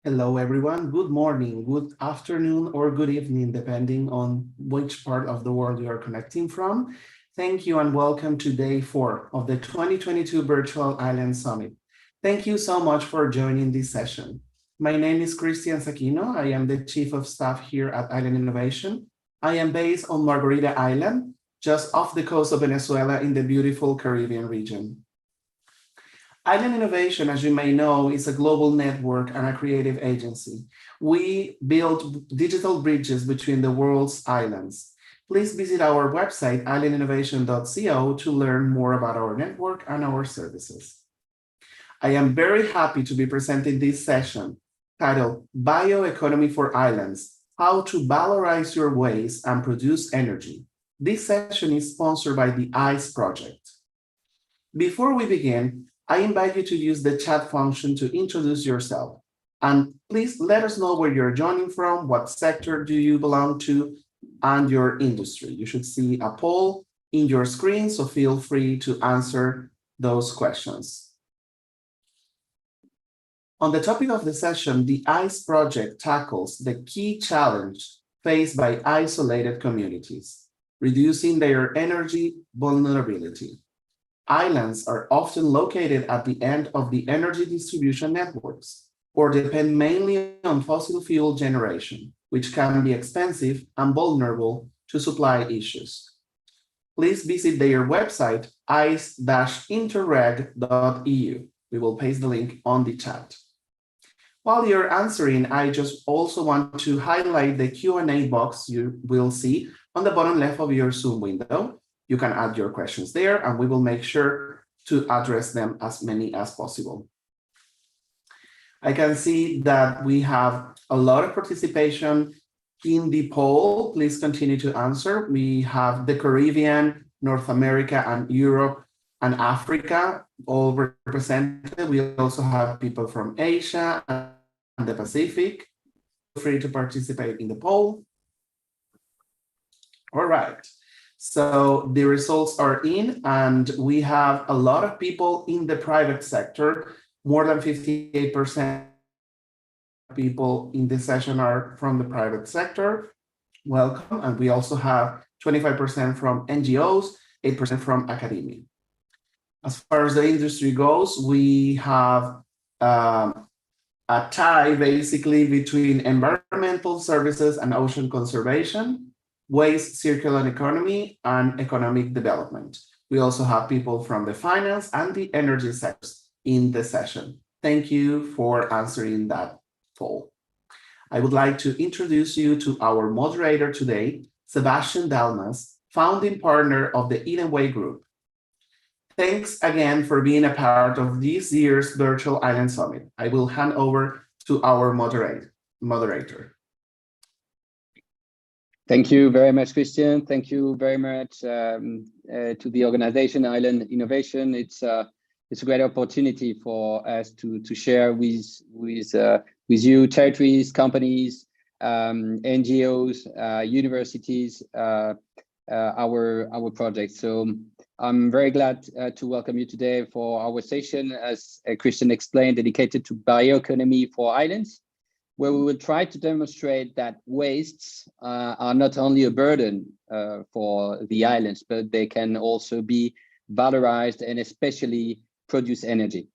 Hello, everyone. Good morning, good afternoon, or good evening, depending on which part of the world you are connecting from. Thank you and welcome to day 4 of the 2022 Virtual Island Summit. Thank you so much for joining this session. My name is Christian Saquino. I am the Chief of Staff here at Island Innovation. I am based on Margarita Island, just off the coast of Venezuela in the beautiful Caribbean region. Island Innovation, as you may know, is a global network and a creative agency. We build digital bridges between the world's islands. Please visit our website, islandinnovation.co, to learn more about our network and our services. I am very happy to be presenting this session titled Bioeconomy for Islands, How to Valorize Your Waste and Produce Energy. This session is sponsored by the ICE project. Before we begin, I invite you to use the chat function to introduce yourself. And please let us know where you're joining from, what sector do you belong to, and your industry. You should see a poll in your screen, so feel free to answer those questions. On the topic of the session, the ICE project tackles the key challenge faced by isolated communities, reducing their energy vulnerability. Islands are often located at the end of the energy distribution networks, or depend mainly on fossil fuel generation, which can be expensive and vulnerable to supply issues. Please visit their website, ice-interreg.eu. We will paste the link on the chat. While you're answering, I just also want to highlight the Q&A box you will see on the bottom left of your Zoom window. You can add your questions there, and we will make sure to address them as many as possible. I can see that we have a lot of participation in the poll. Please continue to answer. We have the Caribbean, North America, and Europe and Africa all represented. We also have people from Asia and the Pacific. Feel free to participate in the poll. All right. So the results are in, and we have a lot of people in the private sector. More than 58% of people in this session are from the private sector. Welcome. And we also have 25% from NGOs, 8% from academia. As far as the industry goes, we have a tie basically between environmental services and ocean conservation, waste, circular economy, and economic development. We also have people from the finance and the energy sectors in the session. Thank you for answering that poll. I would like to introduce you to our moderator today, Sebastian Dalmas, founding partner of the Edenway Group. Thanks again for being a part of this year's Virtual Island Summit. I will hand over to our moderator. Thank you very much, Christian. Thank you very much to the organization Island Innovation. It's a great opportunity for us to share with you, territories, companies, NGOs, universities, our project. So I'm very glad to welcome you today for our session, as Christian explained, dedicated to bioeconomy for islands, where we will try to demonstrate that wastes are not only a burden for the islands, but they can also be valorized and especially produce energy.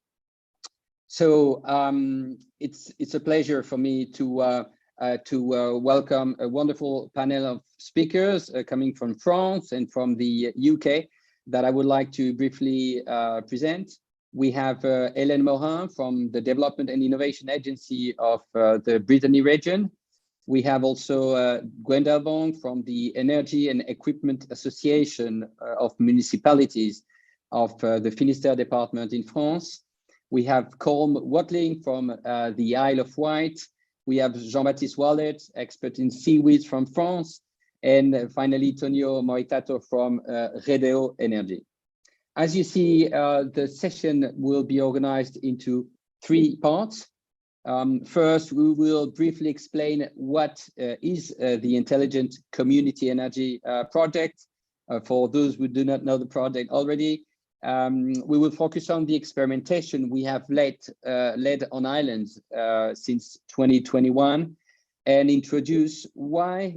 So it's a pleasure for me to welcome a wonderful panel of speakers coming from France and from the UK that I would like to briefly present. We have Hélène Morin from the Development and Innovation Agency of the Brittany region. We have also Gwenda Bong from the Energy and Equipment Association of Municipalities of the Finistère Department in France. We have Colm Watling from the Isle of Wight. We have Jean-Baptiste Wallet, expert in seaweeds from France. And finally, Tonio Moitato from Renewable Energy. As you see, the session will be organized into 3 parts. First, we will briefly explain what is the Intelligent Community Energy Project. For those who do not know the project already, we will focus on the experimentation we have led on islands since 2021 and introduce why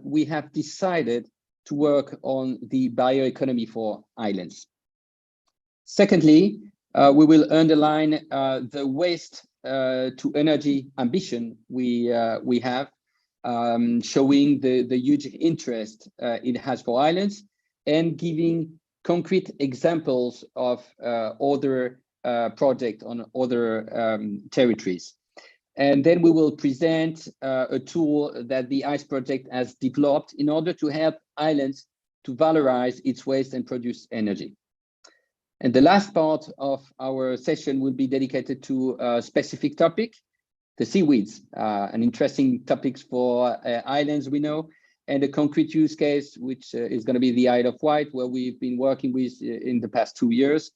we have decided to work on the bioeconomy for islands. Secondly, we will underline the waste to energy ambition we have, showing the huge interest it has for islands and giving concrete examples of other projects on other territories. And then we will present a tool that the ICE project has developed in order to help islands to valorize its waste and produce energy. And the last part of our session will be dedicated to a specific topic, the seaweeds, an interesting topic for islands, we know, and a concrete use case, which is going to be the Isle of Wight, where we've been working with in the past 2 years.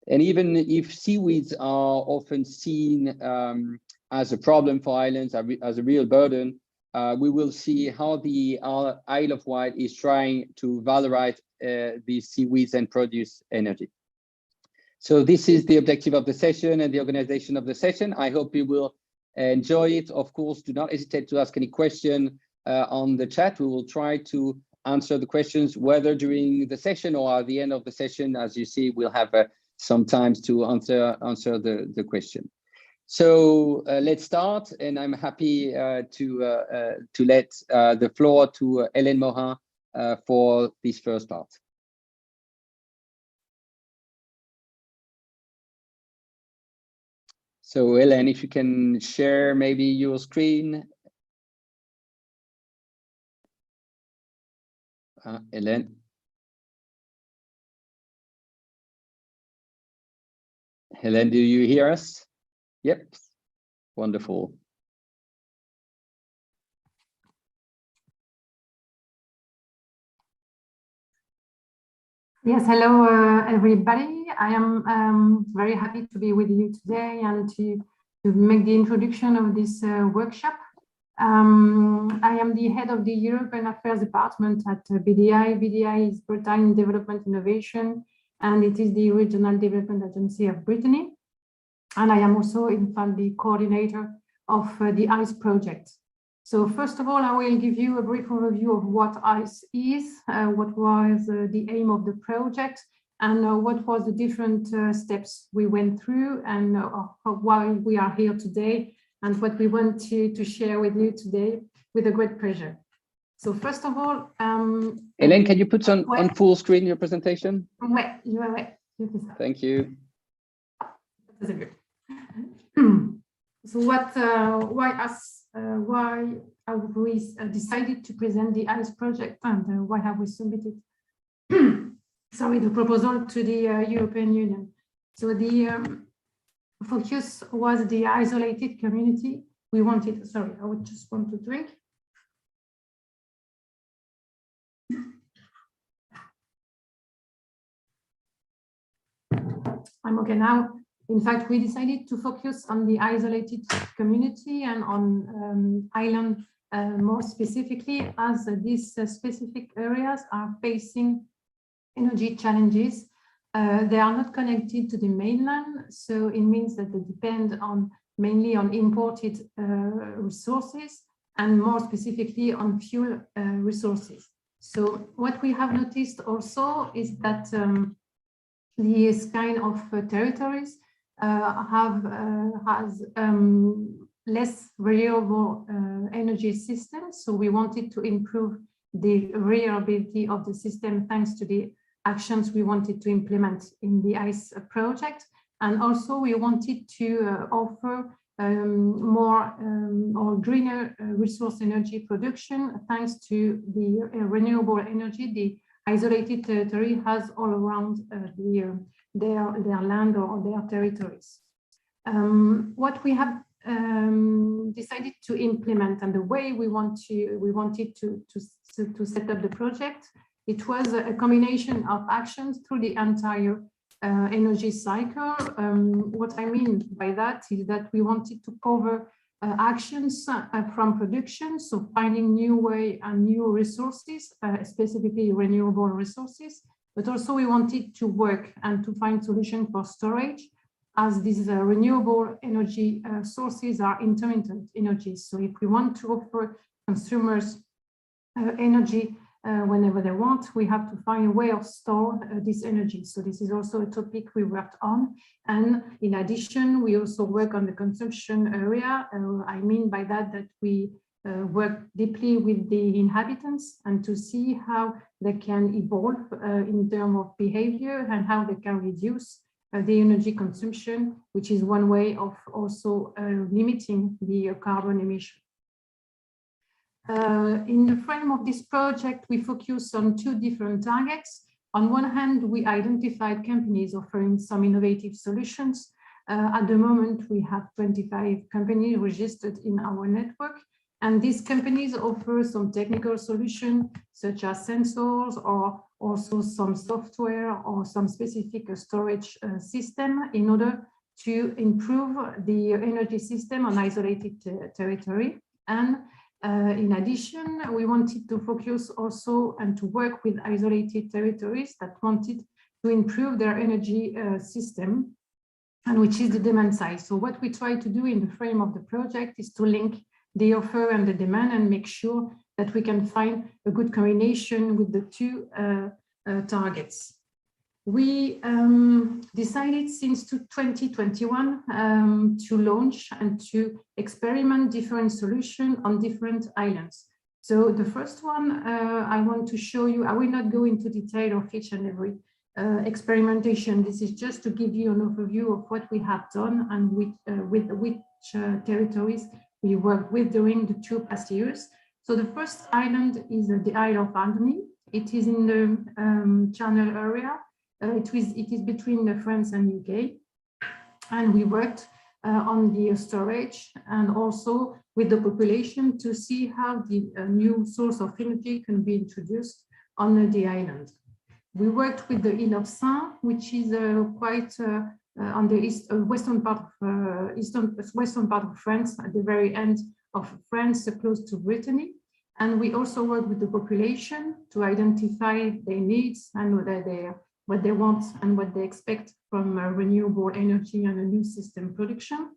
And even if seaweeds are often seen as a problem for islands, as a real burden, we will see how the Isle of Wight is trying to valorize these seaweeds and produce energy. So this is the objective of the session and the organization of the session. I hope you will enjoy it. Of course, do not hesitate to ask any question on the chat. We will try to answer the questions, whether during the session or at the end of the session. As you see, we'll have some time to answer the question. So let's start, and I'm happy to let the floor to Hélène Morin for this first part. So Hélène, if you can share maybe your screen. Hélène. Hélène, do you hear us? Yep, wonderful. Yes, hello everybody. I am very happy to be with you today and to make the introduction of this workshop. I am the head of the European Affairs Department at BDI. BDI is Britain Development Innovation, and it is the Regional Development Agency of Brittany. And I am also, in fact, the coordinator of the ICE project. So first of all, I will give you a brief overview of what ICE is, what was the aim of the project, and what was the different steps we went through, and why we are here today, and what we want to share with you today with a great pleasure. So first of all, Hélène, can you put on full screen your presentation? Ouais, Thank you. So why have we decided to present the ICE project, and why have we submitted the proposal to the European Union? So the focus was the isolated community. We wanted, sorry, I would just want to drink. I'm okay now. In fact, we decided to focus on the isolated community and on island more specifically, as these specific areas are facing energy challenges. They are not connected to the mainland, so it means that they depend mainly on imported resources, and more specifically on fuel resources. So what we have noticed also is that these kind of territories has less renewable energy systems. So we wanted to improve the reliability of the system thanks to the actions we wanted to implement in the ICE project. And also we wanted to offer more or greener resource energy production thanks to the renewable energy the isolated territory has all around their land or their territories. What we have decided to implement, and the way we wanted to set up the project, it was a combination of actions through the entire energy cycle. What I mean by that is that we wanted to cover actions from production, so finding new way and new resources, specifically renewable resources, but also we wanted to work and to find solutions for storage, as these renewable energy sources are intermittent energies. So if we want to offer consumers energy whenever they want, we have to find a way of store this energy. So this is also a topic we worked on. And in addition, we also work on the consumption area. I mean by that we work deeply with the inhabitants and to see how they can evolve in terms of behavior and how they can reduce the energy consumption, which is one way of also limiting the carbon emission. In the frame of this project, we focus on two different targets. On one hand, we identified companies offering some innovative solutions. At the moment, we have 25 companies registered in our network, and these companies offer some technical solutions such as sensors or also some software or some specific storage system in order to improve the energy system on isolated territory. And in addition, we wanted to focus also and to work with isolated territories that wanted to improve their energy system, and which is the demand side. So what we try to do in the frame of the project is to link the offer and the demand and make sure that we can find a good combination with the two targets. We decided since 2021 to launch and to experiment different solutions on different islands. So the first one I want to show you, I will not go into detail of each and every experimentation. This is just to give you an overview of what we have done and with which territories we worked with during the 2 past years. So the first island is the Isle of Alderney. It is in the Channel area. It is between France and UK. And we worked on the storage and also with the population to see how the new source of energy can be introduced on the island. We worked with the Isle of Sein, which is quite on the western part of France, at the very end of France, close to Brittany. And we also work with the population to identify their needs and what they want and what they expect from renewable energy and a new system production.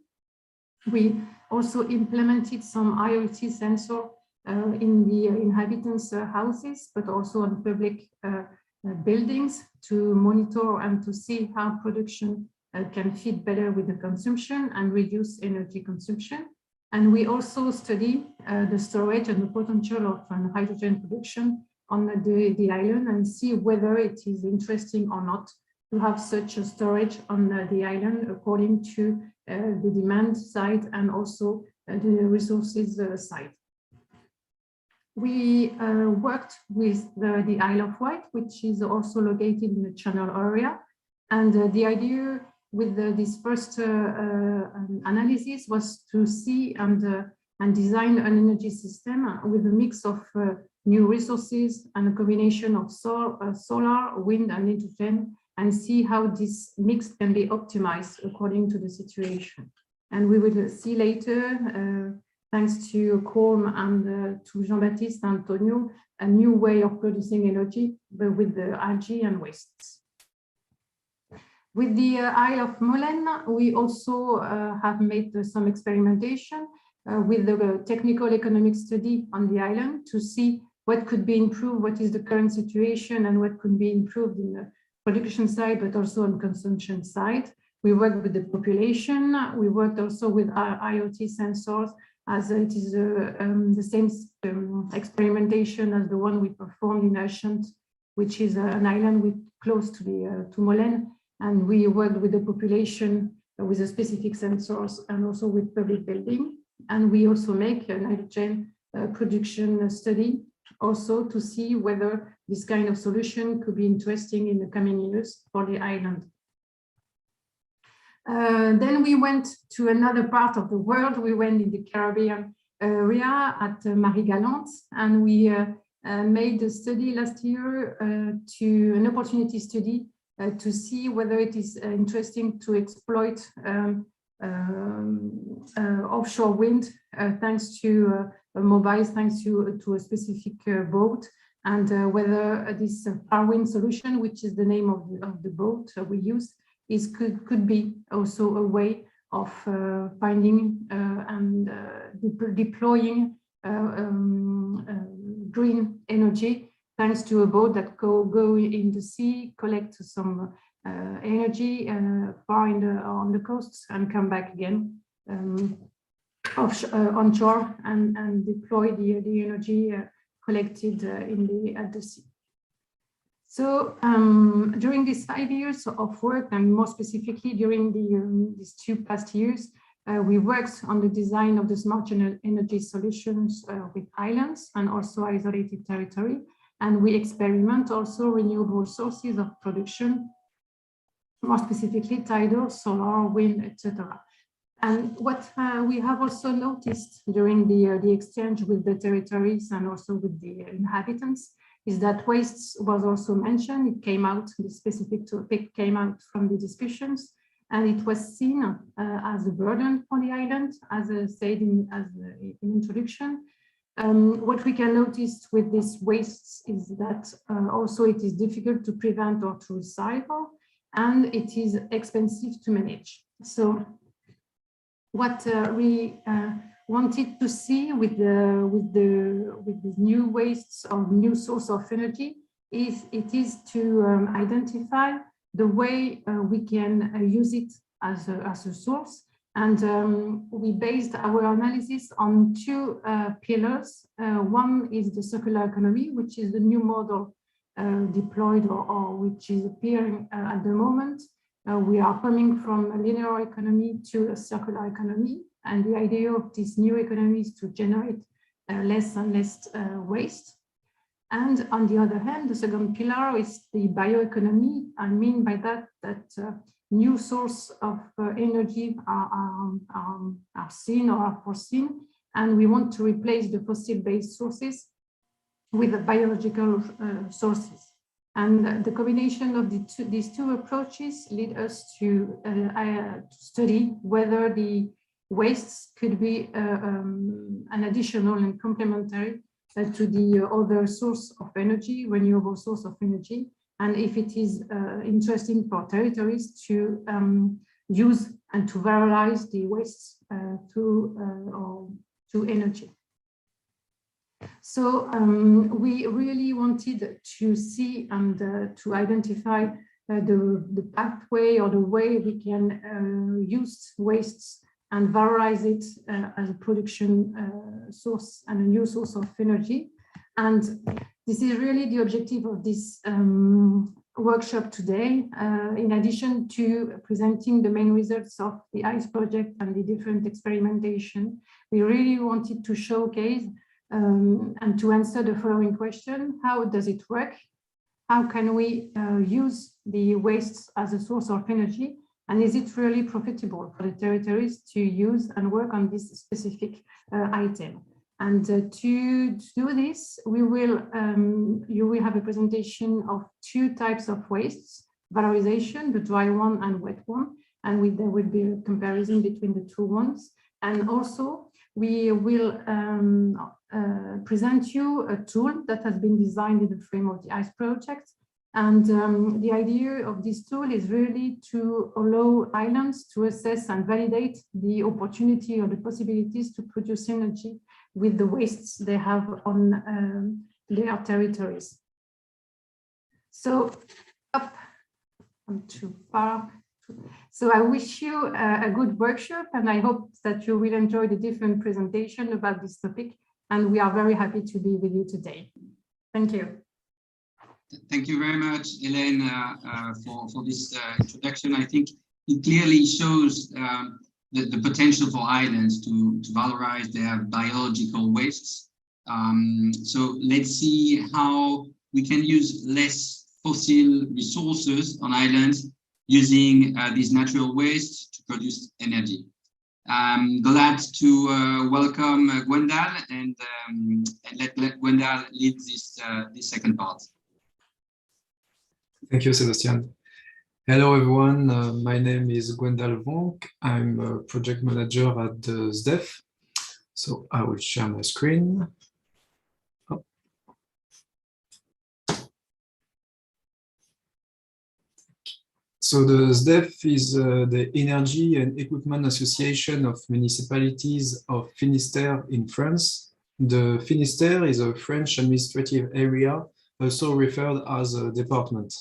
We also implemented some IoT sensor in the inhabitants' houses, but also on public buildings to monitor and to see how production can fit better with the consumption and reduce energy consumption. And we also study the storage and the potential of hydrogen production on the island and see whether it is interesting or not to have such a storage on the island according to the demand side and also the resources side. We worked with the Isle of Wight, which is also located in the Channel area. And the idea with this first analysis was to see and design an energy system with a mix of new resources and a combination of solar, wind, and hydrogen, and see how this mix can be optimized according to the situation. And we will see later, thanks to Colm and to Jean-Baptiste and Antonio, a new way of producing energy with the algae and wastes. With the Isle of Molène, we also have made some experimentation with the technical economic study on the island to see what could be improved, what is the current situation, and what could be improved in the production side, but also on consumption side. We worked with the population. We worked also with our IoT sensors, as it is the same experimentation as the one we performed in Ushant, which is an island close to Molène. And we worked with the population with the specific sensors and also with public building. And we also make a hydrogen production study also to see whether this kind of solution could be interesting in the coming years for the island. Then we went to another part of the world. We went in the Caribbean area at Galante, and we made a study last year an opportunity study to see whether it is interesting to exploit offshore wind thanks to mobiles, thanks to a specific boat. and whether this Wind solution, which is the name of the boat we use, could be also a way of finding and deploying green energy, thanks to a boat that go in the sea, collect some energy far on the coasts, and come back again onshore and deploy the energy collected at the sea. So during these 5 years of work, and more specifically during these 2 past years, we worked on the design of the smart energy solutions with islands and also isolated territory. And we experiment also renewable sources of production, more specifically tidal, solar, wind, etc. And what we have also noticed during the exchange with the territories and also with the inhabitants is that waste was also mentioned. It came out, the specific topic came out from the discussions, and it was seen as a burden for the island, as I said in introduction. What we can notice with these wastes is that also it is difficult to prevent or to recycle, and it is expensive to manage. So what we wanted to see with the new wastes or new source of energy is to identify the way we can use it as a source. And we based our analysis on 2 pillars. One is the circular economy, which is the new model deployed or which is appearing at the moment. We are coming from a linear economy to a circular economy. And the idea of this new economy is to generate less and less waste. And on the other hand, the second pillar is the bioeconomy. I mean by that new source of energy are seen or are foreseen, and we want to replace the fossil-based sources with the biological sources. And the combination of these two approaches lead us to study whether the wastes could be an additional and complementary to the other source of energy, renewable source of energy, and if it is interesting for territories to use and to valorize the wastes to energy. So we really wanted to see and to identify the pathway or the way we can use wastes and valorize it as a production source and a new source of energy. And this is really the objective of this workshop today. In addition to presenting the main results of the ICE project and the different experimentation, we really wanted to showcase and to answer the following question: how does it work? How can we use the wastes as a source of energy? And is it really profitable for the territories to use and work on this specific item? And to do this, you will have a presentation of 2 types of wastes: valorisation, the dry one and wet one, and there will be a comparison between the 2 ones. And also, we will present you a tool that has been designed in the frame of the ICE project. And the idea of this tool is really to allow islands to assess and validate the opportunity or the possibilities to produce energy with the wastes they have on their territories. So, I'm too far. So I wish you a good workshop, and I hope that you will enjoy the different presentation about this topic. And we are very happy to be with you today. Thank you. Thank you very much, Hélène, for this introduction. I think it clearly shows the potential for islands to valorize their biological wastes. So let's see how we can use less fossil resources on islands using these natural wastes to produce energy. I'm glad to welcome Gwendal and let Gwendal lead this second part. Thank you, Sebastian. Hello, everyone. My name is Gwendal Vonk. I'm a project manager at SDEF. So I will share my screen. Oh. So the SDEF is the Energy and Equipment Association of Municipalities of Finistère in France. The Finistère is a French administrative area, also referred as a department.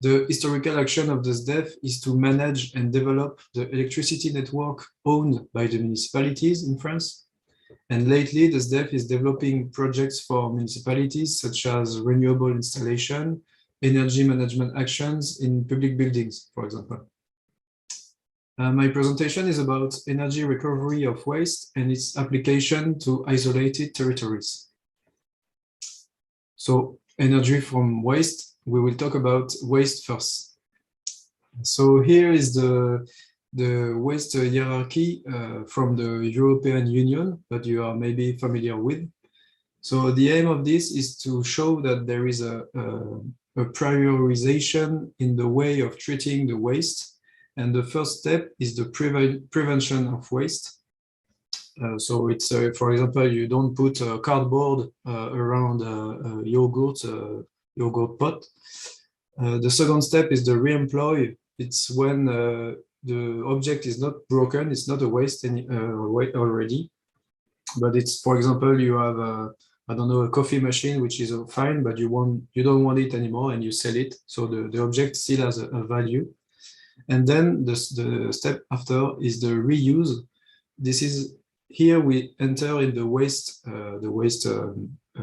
The historical action of the SDEF is to manage and develop the electricity network owned by the municipalities in France. And lately, the SDEF is developing projects for municipalities such as renewable installation, energy management actions in public buildings, for example. My presentation is about energy recovery of waste and its application to isolated territories. So, energy from waste, we will talk about waste first. So here is the waste hierarchy from the European Union that you are maybe familiar with. So the aim of this is to show that there is a prioritization in the way of treating the waste. And the first step is the prevention of waste. So it's, for example, you don't put cardboard around a yogurt pot. The second step is the re-employ. It's when the object is not broken, it's not a waste already. But it's, for example, you have I don't know, a coffee machine, which is fine, but you don't want it anymore and you sell it. So the object still has a value. And then the step after is the reuse. This is here we enter in the waste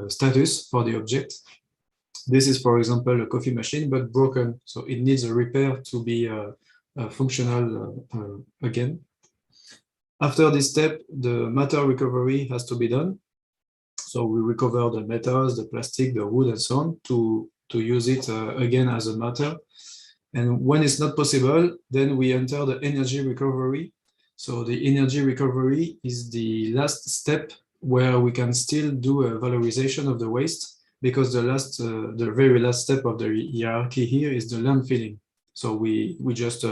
status for the object. This is, for example, a coffee machine, but broken. So it needs a repair to be functional again. After this step, the matter recovery has to be done. So we recover the metals, the plastic, the wood, and so on to use it again as a matter. And when it's not possible, then we enter the energy recovery. So the energy recovery is the last step where we can still do a valorization of the waste, because the very last step of the hierarchy here is the landfilling. So we just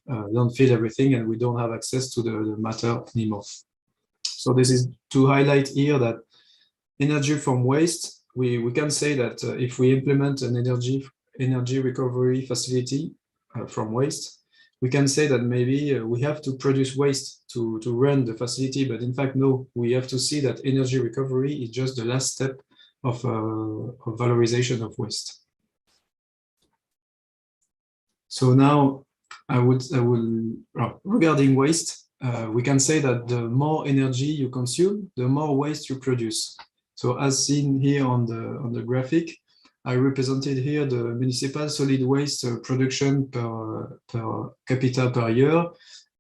landfill everything and we don't have access to the matter anymore. So this is to highlight here that energy from waste, we can say that if we implement an energy recovery facility from waste, we can say that maybe we have to produce waste to run the facility, but in fact, no, we have to see that energy recovery is just the last step of valorization of waste. So now regarding waste, we can say that the more energy you consume, the more waste you produce. So as seen here on the graphic, I represented here the municipal solid waste production per capita per year,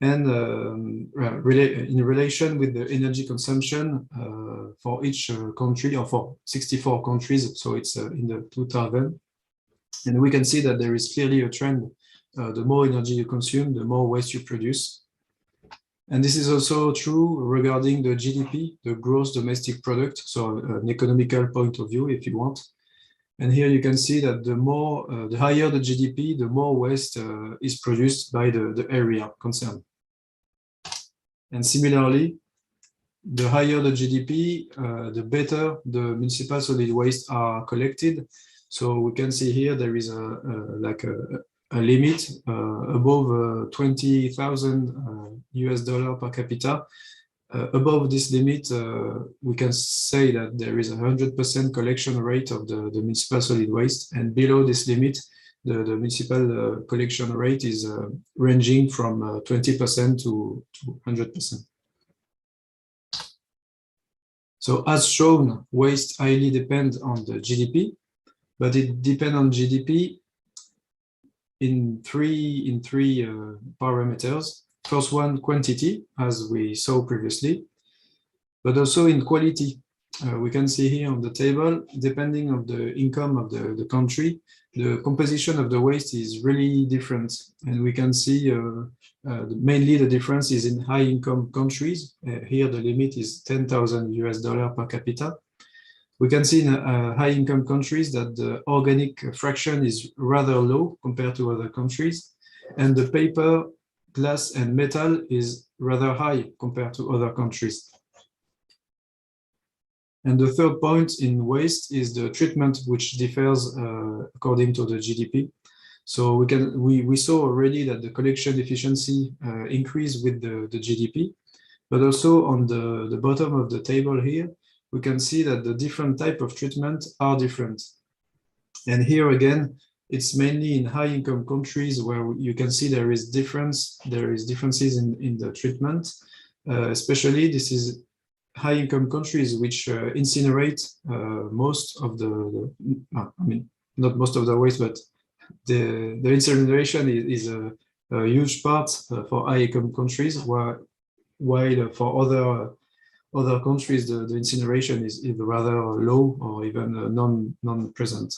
and in relation with the energy consumption for each country, or for 64 countries, so it's in the 2000. And we can see that there is clearly a trend. The more energy you consume, the more waste you produce. And this is also true regarding the GDP, the gross domestic product, so an economical point of view, if you want. And here you can see that the higher the GDP, the more waste is produced by the area concerned. And similarly, the higher the GDP, the better the municipal solid waste are collected. So we can see here there is a limit above 20,000 US dollars per capita. Above this limit, we can say that there is 100% collection rate of the municipal solid waste, and below this limit, the municipal collection rate is ranging from 20% to 100%. So as shown, waste highly depends on the GDP, but it depends on GDP in three parameters. First one, quantity, as we saw previously, but also in quality. We can see here on the table, depending on the income of the country, the composition of the waste is really different. And we can see mainly the difference is in high income countries. Here the limit is 10,000 US dollars per capita. We can see in high income countries that the organic fraction is rather low compared to other countries. And the paper, glass and metal is rather high compared to other countries. And the third point in waste is the treatment, which differs according to the GDP. So we saw already that the collection efficiency increased with the GDP, but also on the bottom of the table here, we can see that the different type of treatment are different. And here again, it's mainly in high-income countries where you can see there is differences in the treatment. Especially this is high-income countries which incinerate most of I mean, not most of the waste, but the incineration is a huge part for high-income countries, while for other countries the incineration is rather low or even non-present.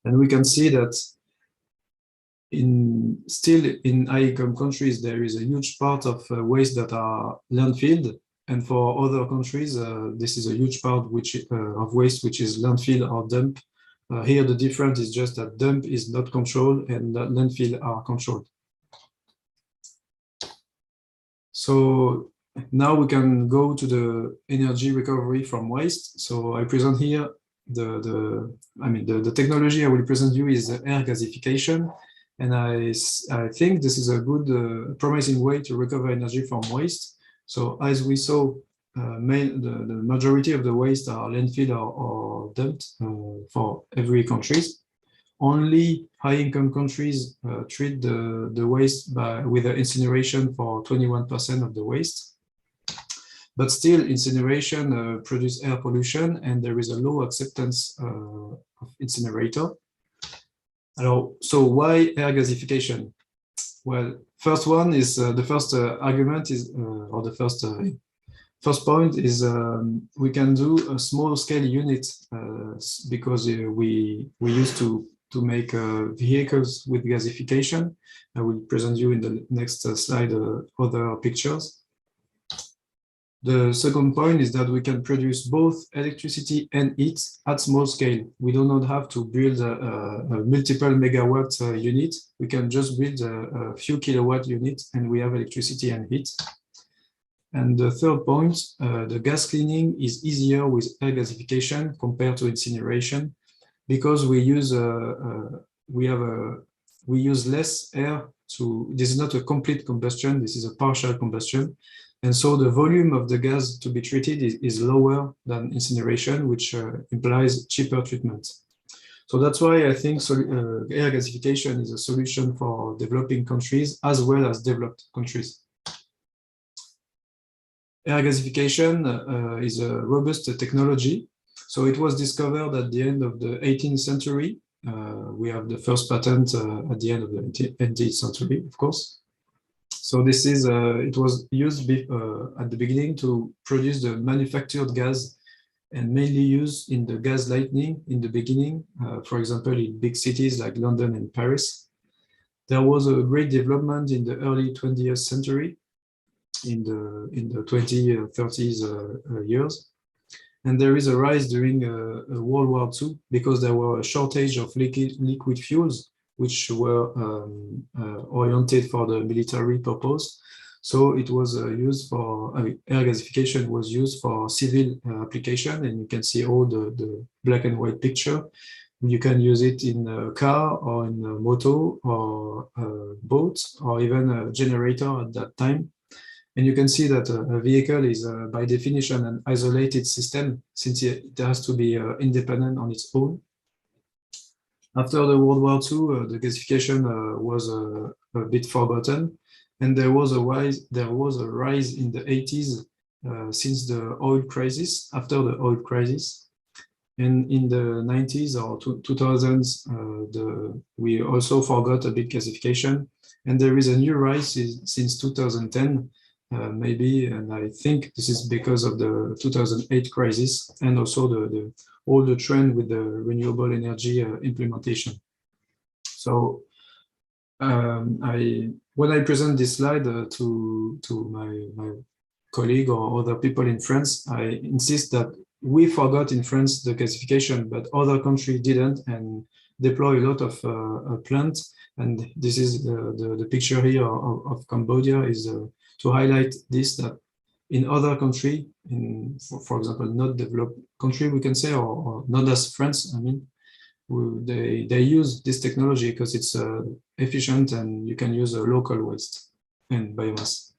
And we can see that still in high-income countries there is a huge part of waste that are landfilled, and for other countries this is a huge part of waste which is landfill or dump. Here the difference is just that dump is not controlled and landfill are controlled. So now we can go to the energy recovery from waste. So I present here the technology I will present you is air gasification, and I think this is a good promising way to recover energy from waste. So as we saw, the majority of the waste are landfill or dumped for every countries. Only high-income countries treat the waste with the incineration for 21% of the waste. But still, incineration produces air pollution, and there is a low acceptance of incinerator. So why air gasification? Well, first one is the first argument is, or the first point is we can do a small-scale unit because we used to make vehicles with gasification. I will present you in the next slide other pictures. The second point is that we can produce both electricity and heat at small scale. We do not have to build a multiple megawatt unit. We can just build a few kilowatt unit and we have electricity and heat. And the third point, the gas cleaning is easier with air gasification compared to incineration because we use less air this is not a complete combustion, this is a partial combustion. And so the volume of the gas to be treated is lower than incineration, which implies cheaper treatment. So that's why I think air gasification is a solution for developing countries as well as developed countries. Air gasification is a robust technology. So it was discovered at the end of the 18th century. We have the first patent at the end of the 18th century, of course. So this is, it was used at the beginning to produce the manufactured gas and mainly used in the gas lighting in the beginning, for example, in big cities like London and Paris. There was a great development in the early 20th century, in the 20-30s years. And there is a rise during World War II because there were a shortage of liquid fuels which were oriented for the military purpose. So it was used for, air gasification was used for civil application, and you can see all the black and white picture. You can use it in a car or in a moto or a boat or even a generator at that time. And you can see that a vehicle is by definition an isolated system since it has to be independent on its own. After the World War II, the gasification was a bit forgotten, and there was a rise in the 80s since the oil crisis, after the oil crisis. And in the 90s or 2000s, we also forgot a bit gasification, and there is a new rise since 2010, maybe, and I think this is because of the 2008 crisis and also all the trend with the renewable energy implementation. So when I present this slide to my colleague or other people in France, I insist that we forgot in France the gasification, but other countries didn't and deploy a lot of plants. And this is the picture here of Cambodia is to highlight this, that in other country, for example, not developed country, we can say, or not as France, I mean, they use this technology because it's efficient and you can use a local waste and biomass.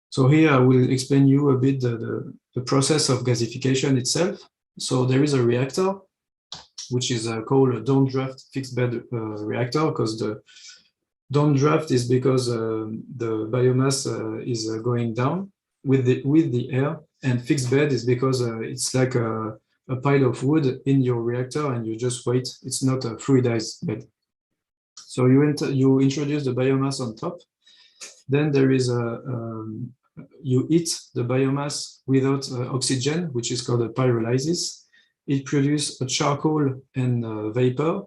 So here I will explain you a bit the process of gasification itself. So there is a reactor, which is called a downdraft fixed bed reactor, because the downdraft is because the biomass is going down with the air, and fixed bed is because it's like a pile of wood in your reactor and you just wait. It's not a fluidized bed. So you introduce the biomass on top. Then there is you heat the biomass without oxygen, which is called a pyrolysis. It produces a charcoal and vapor.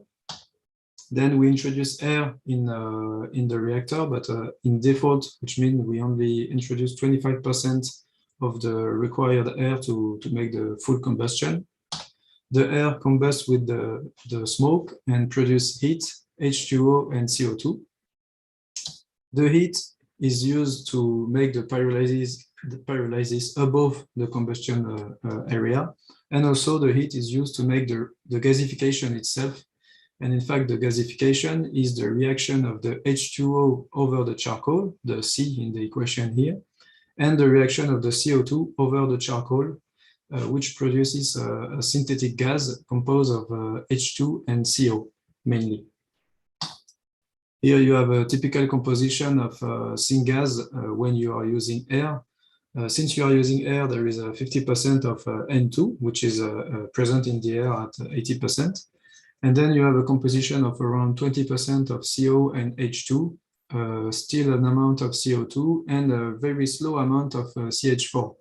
Then we introduce air in the reactor, but in default, which means we only introduce 25% of the required air to make the full combustion. The air combusts with the smoke and produce heat, H2O and CO2. The heat is used to make the pyrolysis above the combustion area. And also the heat is used to make the gasification itself. And in fact, the gasification is the reaction of the H2O over the charcoal, the C in the equation here, and the reaction of the CO2 over the charcoal, which produces a synthetic gas composed of H2 and CO mainly. Here you have a typical composition of syngas when you are using air. Since you are using air, there is a 50% of N2, which is present in the air at 80%. And then you have a composition of around 20% of CO and H2, still an amount of CO2, and a very slow amount of CH4.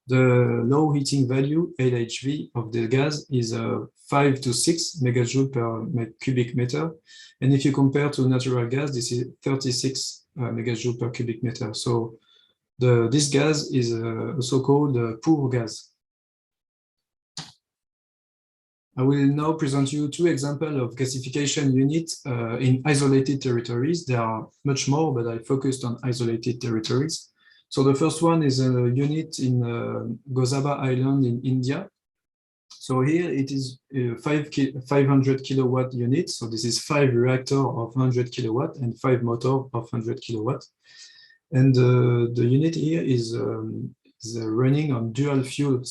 The low heating value, LHV, of the gas is 5 to 6 megajoule per cubic meter. And if you compare to natural gas, this is 36 megajoule per cubic meter. So this gas is also called poor gas. I will now present you two examples of gasification units in isolated territories. There are much more, but I focused on isolated territories. So the first one is a unit in Gozaba Island in India. So here it is 500 kilowatt unit. So this is 5 reactors of 100 kilowatt and 5 motors of 100 kilowatt. And the unit here is running on dual fuel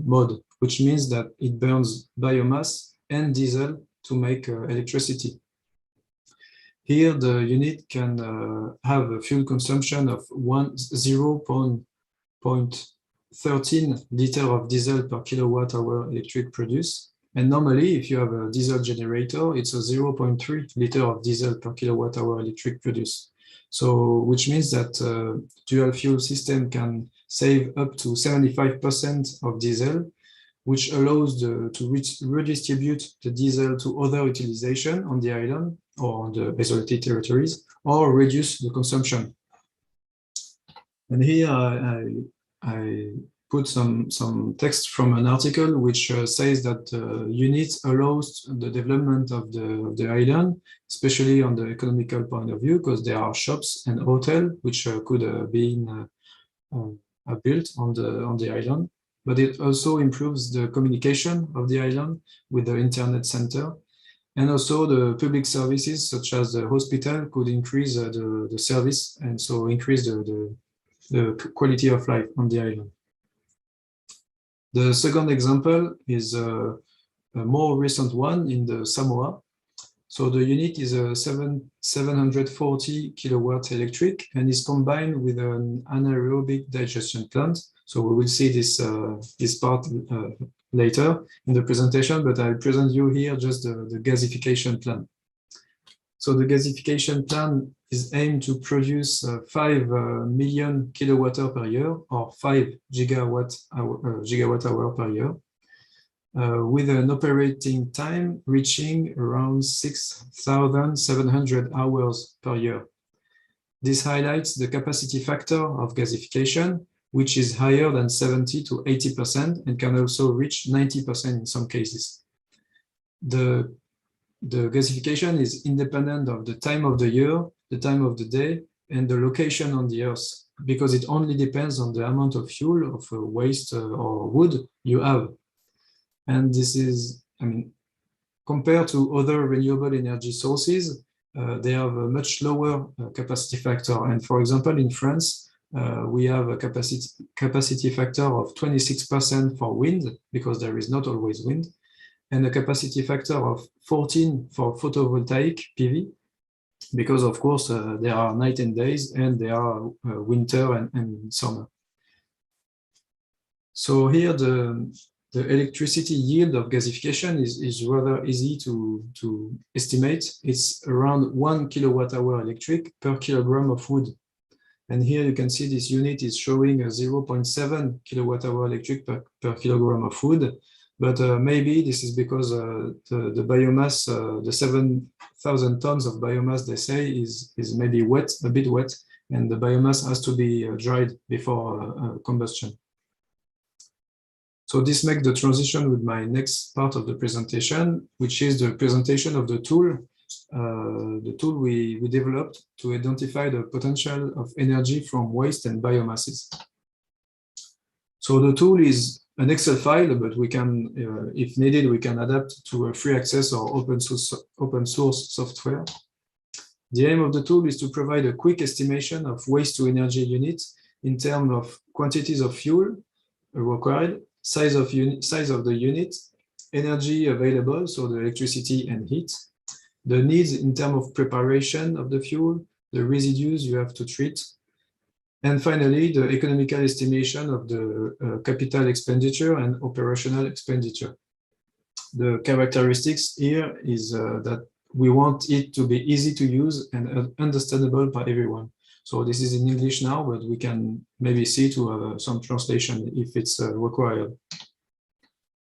mode, which means that it burns biomass and diesel to make electricity. Here, the unit can have a fuel consumption of 0.13 liter of diesel per kilowatt hour electric produced. And normally, if you have a diesel generator, it's a 0.3 liter of diesel per kilowatt hour electric produced. So, which means that dual fuel system can save up to 75% of diesel, which allows to redistribute the diesel to other utilization on the island or on the isolated territories, or reduce the consumption. And here I put some text from an article which says that unit allows the development of the island, especially on the economical point of view, because there are shops and hotels which could be built on the island. But it also improves the communication of the island with the internet center. And also the public services, such as the hospital, could increase the service and so increase the quality of life on the island. The second example is a more recent one in the Samoa. So the unit is a 740 kilowatt electric and is combined with an anaerobic digestion plant. So we will see this part later in the presentation, but I'll present you here just the gasification plan. So the gasification plan is aimed to produce 5 million kilowatt hour per year, or 5 gigawatt hour per year, with an operating time reaching around 6,700 hours per year. This highlights the capacity factor of gasification, which is higher than 70 to 80% and can also reach 90% in some cases. The gasification is independent of the time of the year, the time of the day, and the location on the Earth, because it only depends on the amount of fuel, of waste or wood you have. And this is, compared to other renewable energy sources, they have a much lower capacity factor. And for example, in France, we have a capacity factor of 26% for wind, because there is not always wind, and a capacity factor of 14 for photovoltaic PV, because of course there are night and days, and there are winter and summer. So here the electricity yield of gasification is rather easy to estimate. It's around 1 kilowatt-hour electric per kilogram of wood. And here you can see this unit is showing a 0.7 kilowatt-hour electric per kilogram of wood. But maybe this is because the biomass, the 7,000 tons of biomass, they say, is maybe wet, a bit wet, and the biomass has to be dried before combustion. So this makes the transition with my next part of the presentation, which is the presentation of the tool we developed to identify the potential of energy from waste and biomasses. So the tool is an Excel file, but we can, if needed, we can adapt to a free access or open source software. The aim of the tool is to provide a quick estimation of waste to energy units in terms of quantities of fuel required, size of the unit, energy available, so the electricity and heat, the needs in terms of preparation of the fuel, the residues you have to treat, and finally, the economical estimation of the capital expenditure and operational expenditure. The characteristics here is that we want it to be easy to use and understandable by everyone. So this is in English now, but we can maybe see to some translation if it's required.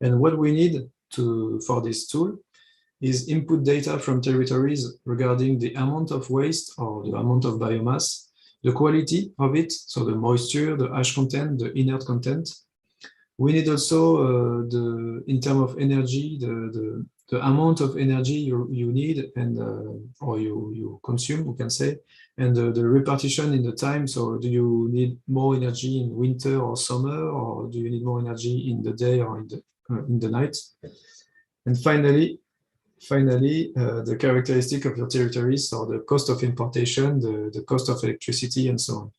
And what we need for this tool is input data from territories regarding the amount of waste or the amount of biomass, the quality of it, so the moisture, the ash content, the inert content. We need also in terms of energy, the amount of energy you need and or you consume, we can say, and the repartition in the time. So do you need more energy in winter or summer, or do you need more energy in the day or in the night? And finally, the characteristic of your territories, so the cost of importation, the cost of electricity, and so on.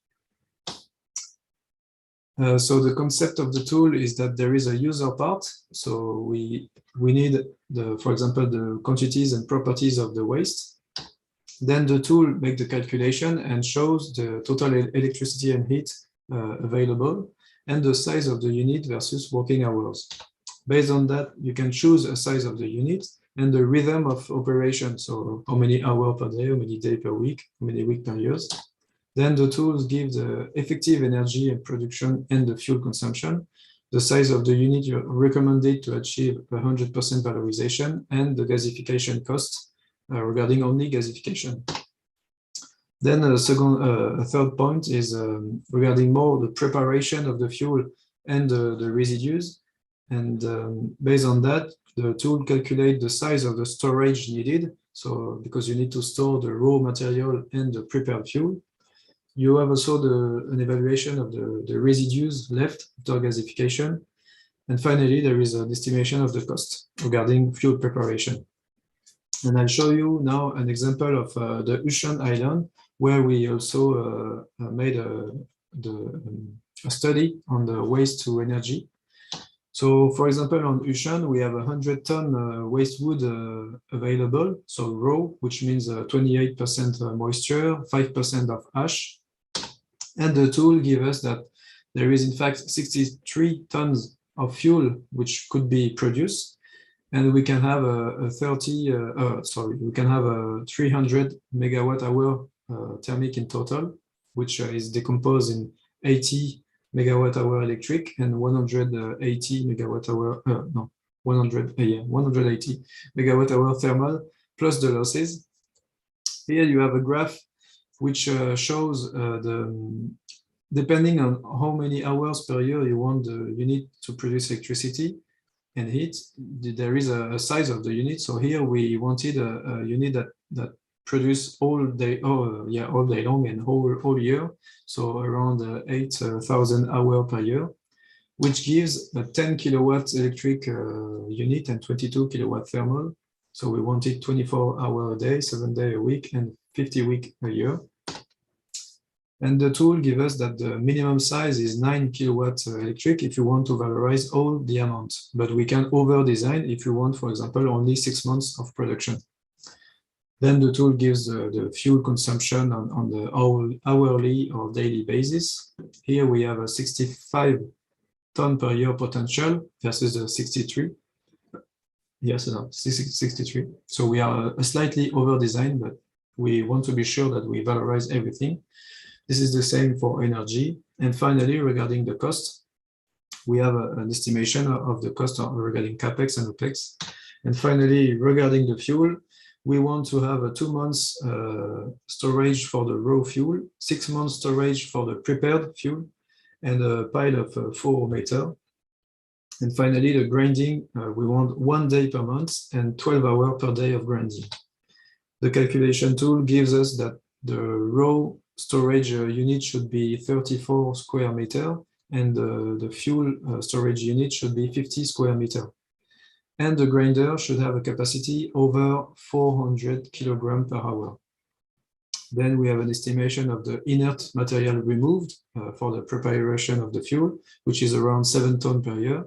So the concept of the tool is that there is a user part. So we need, for example, the quantities and properties of the waste. Then the tool makes the calculation and shows the total electricity and heat available and the size of the unit versus working hours. Based on that, you can choose a size of the unit and the rhythm of operation. So how many hours per day, how many days per week, how many weeks per year. Then the tools give the effective energy and production and the fuel consumption, the size of the unit you recommended to achieve 100% valorization, and the gasification cost regarding only gasification. Then a third point is regarding more the preparation of the fuel and the residues. And based on that, the tool calculates the size of the storage needed. So because you need to store the raw material and the prepared fuel. You have also an evaluation of the residues left after gasification. And finally, there is an estimation of the cost regarding fuel preparation. And I'll show you now an example of the Ushant Island, where we also made a study on the waste to energy. So, for example, on Ushant, we have 100-ton waste wood available, so raw, which means 28% moisture, 5% of ash. And the tool gives us that there is, in fact, 63 tons of fuel which could be produced. And we can have we can have a 300 megawatt-hour thermic in total, which is decomposed in 80 megawatt-hour electric and 180 megawatt-hour, 180 megawatt-hour thermal, plus the losses. Here you have a graph which shows depending on how many hours per year you want the unit to produce electricity and heat, there is a size of the unit. So here we wanted a unit that produce all day long and whole year, so around 8,000 hours per year, which gives a 10 kilowatt electric unit and 22 kilowatt thermal, So we wanted 24 hours a day, 7 days a week, and 50 weeks a year. And the tool gives us that the minimum size is 9 kilowatts electric if you want to valorize all the amount. But we can over-design if you want, for example, only 6 months of production. Then the tool gives the fuel consumption on the hourly or daily basis. Here we have a 65 ton per year potential versus the 63. Yes, no, 63. So we are slightly over-designed, but we want to be sure that we valorize everything. This is the same for energy. And finally, regarding the cost, we have an estimation of the cost regarding CapEx and OpEx. And finally, regarding the fuel, we want to have a 2 months storage for the raw fuel, 6 months storage for the prepared fuel, and a pile of 4 meters. And finally, the grinding, we want 1 day per month and 12 hours per day of grinding. The calculation tool gives us that the raw storage unit should be 34 square meters, and the fuel storage unit should be 50 square meters. And the grinder should have a capacity over 400 kilograms per hour. Then we have an estimation of the inert material removed for the preparation of the fuel, which is around 7 tons per year.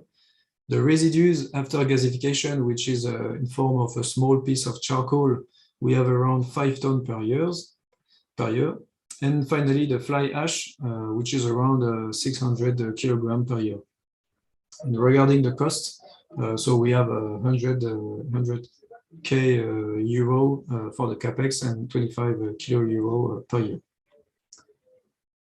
The residues after gasification, which is in form of a small piece of charcoal, we have around 5 tons per year. And finally, the fly ash, which is around 600 kilograms per year. And regarding the cost, so we have 100K euro for the capex and 25 kilo euro per year.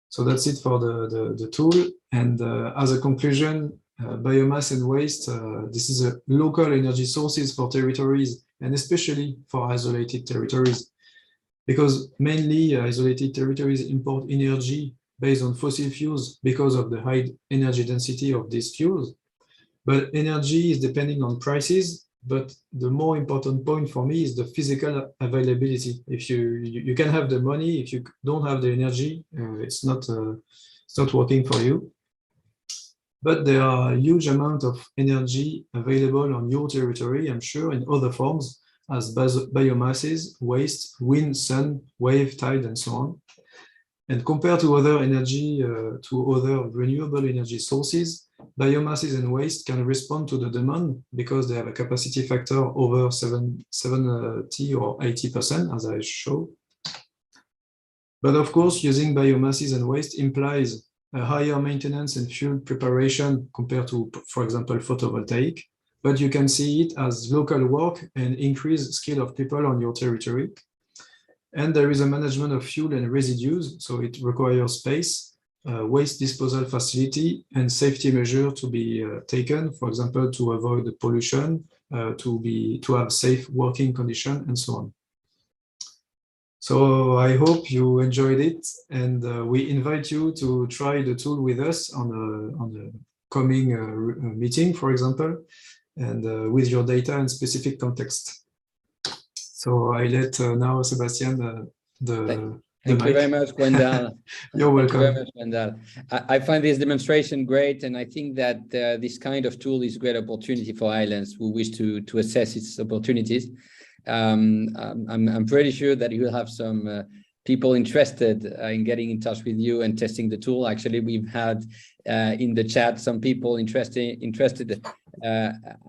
So that's it for the tool. And as a conclusion, biomass and waste, this is a local energy sources for territories, and especially for isolated territories, because mainly isolated territories import energy based on fossil fuels because of the high energy density of these fuels. But energy is depending on prices, but the more important point for me is the physical availability. If you can have the money, if you don't have the energy, it's not working for you. But there are a huge amount of energy available on your territory, I'm sure, in other forms, as biomasses, waste, wind, sun, wave, tide, and so on. And compared to other energy, to other renewable energy sources, biomasses and waste can respond to the demand because they have a capacity factor over 70 or 80%, as I showed. But of course, using biomasses and waste implies a higher maintenance and fuel preparation compared to, for example, photovoltaic. But you can see it as local work and increased skill of people on your territory. And there is a management of fuel and residues, so it requires space, waste disposal facility, and safety measure to be taken, for example, to avoid the pollution, to have safe working condition, and so on. So I hope you enjoyed it, and we invite you to try the tool with us on the coming meeting, for example, and with your data and specific context. So I let now Sebastian Thank you very much, Gwendal. You're welcome. Thank you very much, Gwendal. I find this demonstration great, and I think that this kind of tool is a great opportunity for islands who wish to assess its opportunities. I'm pretty sure that you will have some people interested in getting in touch with you and testing the tool. Actually, we've had in the chat some people interested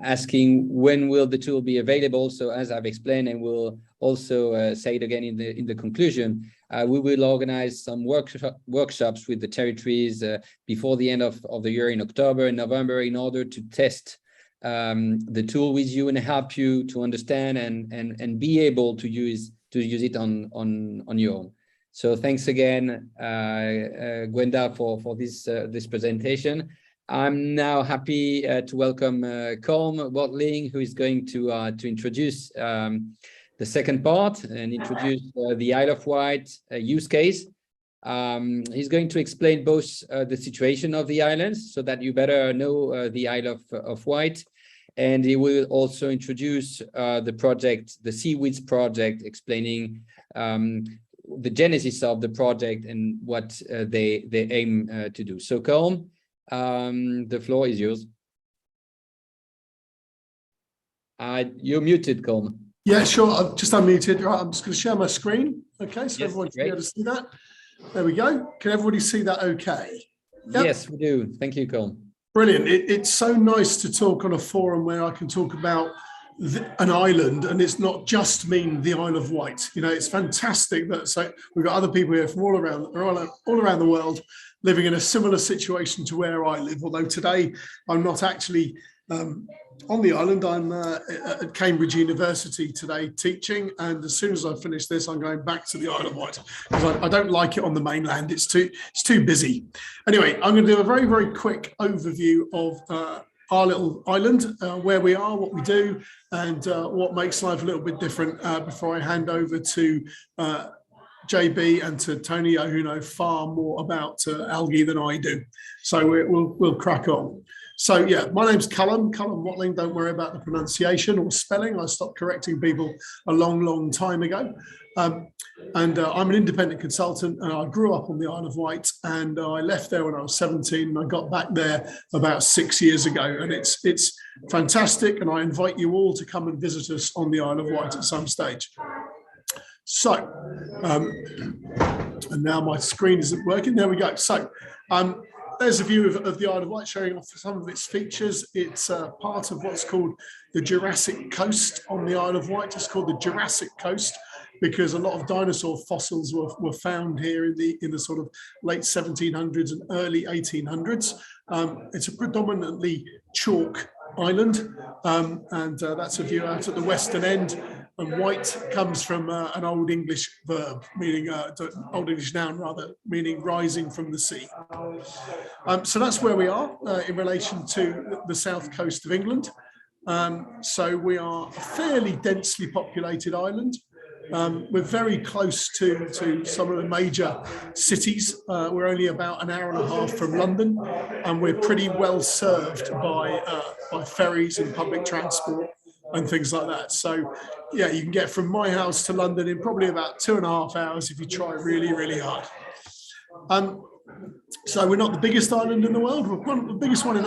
asking when will the tool be available. So as I've explained, and we'll also say it again in the conclusion, we will organize some workshops with the territories before the end of the year in October and November in order to test the tool with you and help you to understand and be able to use it on your own. So thanks again, Gwenda, for this presentation. I'm now happy to welcome Colm Watling, who is going to introduce the second part and introduce the Isle of Wight use case. He's going to explain both the situation of the islands so that you better know the Isle of Wight, and he will also introduce the project, the Seaweeds project, explaining the genesis of the project and what they aim to do. So Colm, the floor is yours. You're muted, Colm. Yeah, sure. I've just unmuted. Right, I'm just going to share my screen. Okay, so Yes, everyone should be great. able to see that. There we go. Can everybody see that okay? Yep. Yes, we do. Thank you, Colin. Brilliant. It's so nice to talk on a forum where I can talk about an island, and it's not just mean the Isle of Wight. You know, it's fantastic that so we've got other people here from all around the world living in a similar situation to where I live. Although today I'm not actually on the island. I'm at Cambridge University today teaching, and as soon as I finish this, I'm going back to the Isle of Wight because I don't like it on the mainland. It's too busy. Anyway, I'm going to do a very, very quick overview of our little island, where we are, what we do, and what makes life a little bit different before I hand over to JB and to Tony, who know far more about algae than I do. So we'll crack on. So yeah, my name's Cullen Watling. Don't worry about the pronunciation or spelling. I stopped correcting people a long time ago. I'm an independent consultant, and I grew up on the Isle of Wight, and I left there when I was 17, and I got back there about 6 years ago, and it's fantastic, and I invite you all to come and visit us on the Isle of Wight at some stage. So, and now my screen isn't working. There we go. So, there's a view of the Isle of Wight showing off some of its features. It's part of what's called the Jurassic coast on the Isle of Wight. It's called the Jurassic coast because a lot of dinosaur fossils were found here in the sort of late 1700s and early 1800s. It's a predominantly chalk island, and that's a view out at the western end. And Wight comes from an Old English verb, meaning Old English noun rather, meaning rising from the sea. So that's where we are in relation to the south coast of England. So we are a fairly densely populated island. We're very close to some of the major cities. We're only about an hour and a half from London, and we're pretty well served by ferries and public transport and things like that. So yeah, you can get from my house to London in probably about 2.5 hours if you try really hard. So we're not the biggest island in the world. We're the biggest one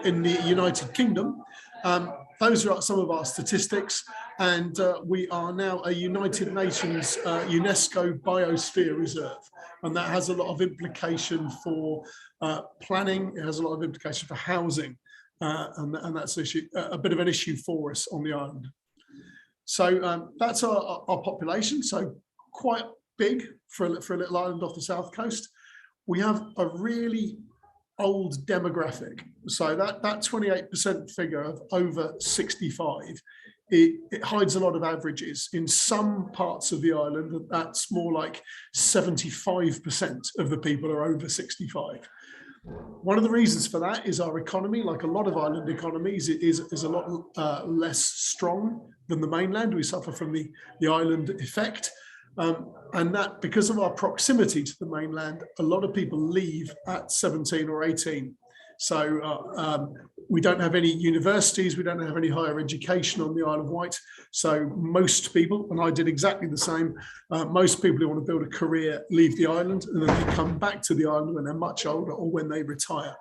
in the United Kingdom. Those are some of our statistics, and we are now a United Nations UNESCO Biosphere Reserve, and that has a lot of implication for planning. It has a lot of implication for housing, and that's a bit of an issue for us on the island. So that's our population, so quite big for a little island off the south coast. We have a really old demographic. So that 28% figure of over 65, it hides a lot of averages. In some parts of the island, that's more like 75% of the people are over 65. One of the reasons for that is our economy, like a lot of island economies, it is a lot less strong than the mainland. We suffer from the island effect. And that because of our proximity to the mainland, a lot of people leave at 17 or 18. So we don't have any universities, we don't have any higher education on the Isle of Wight. So most people, and I did exactly the same, most people who want to build a career leave the island and then they come back to the island when they're much older or when they retire.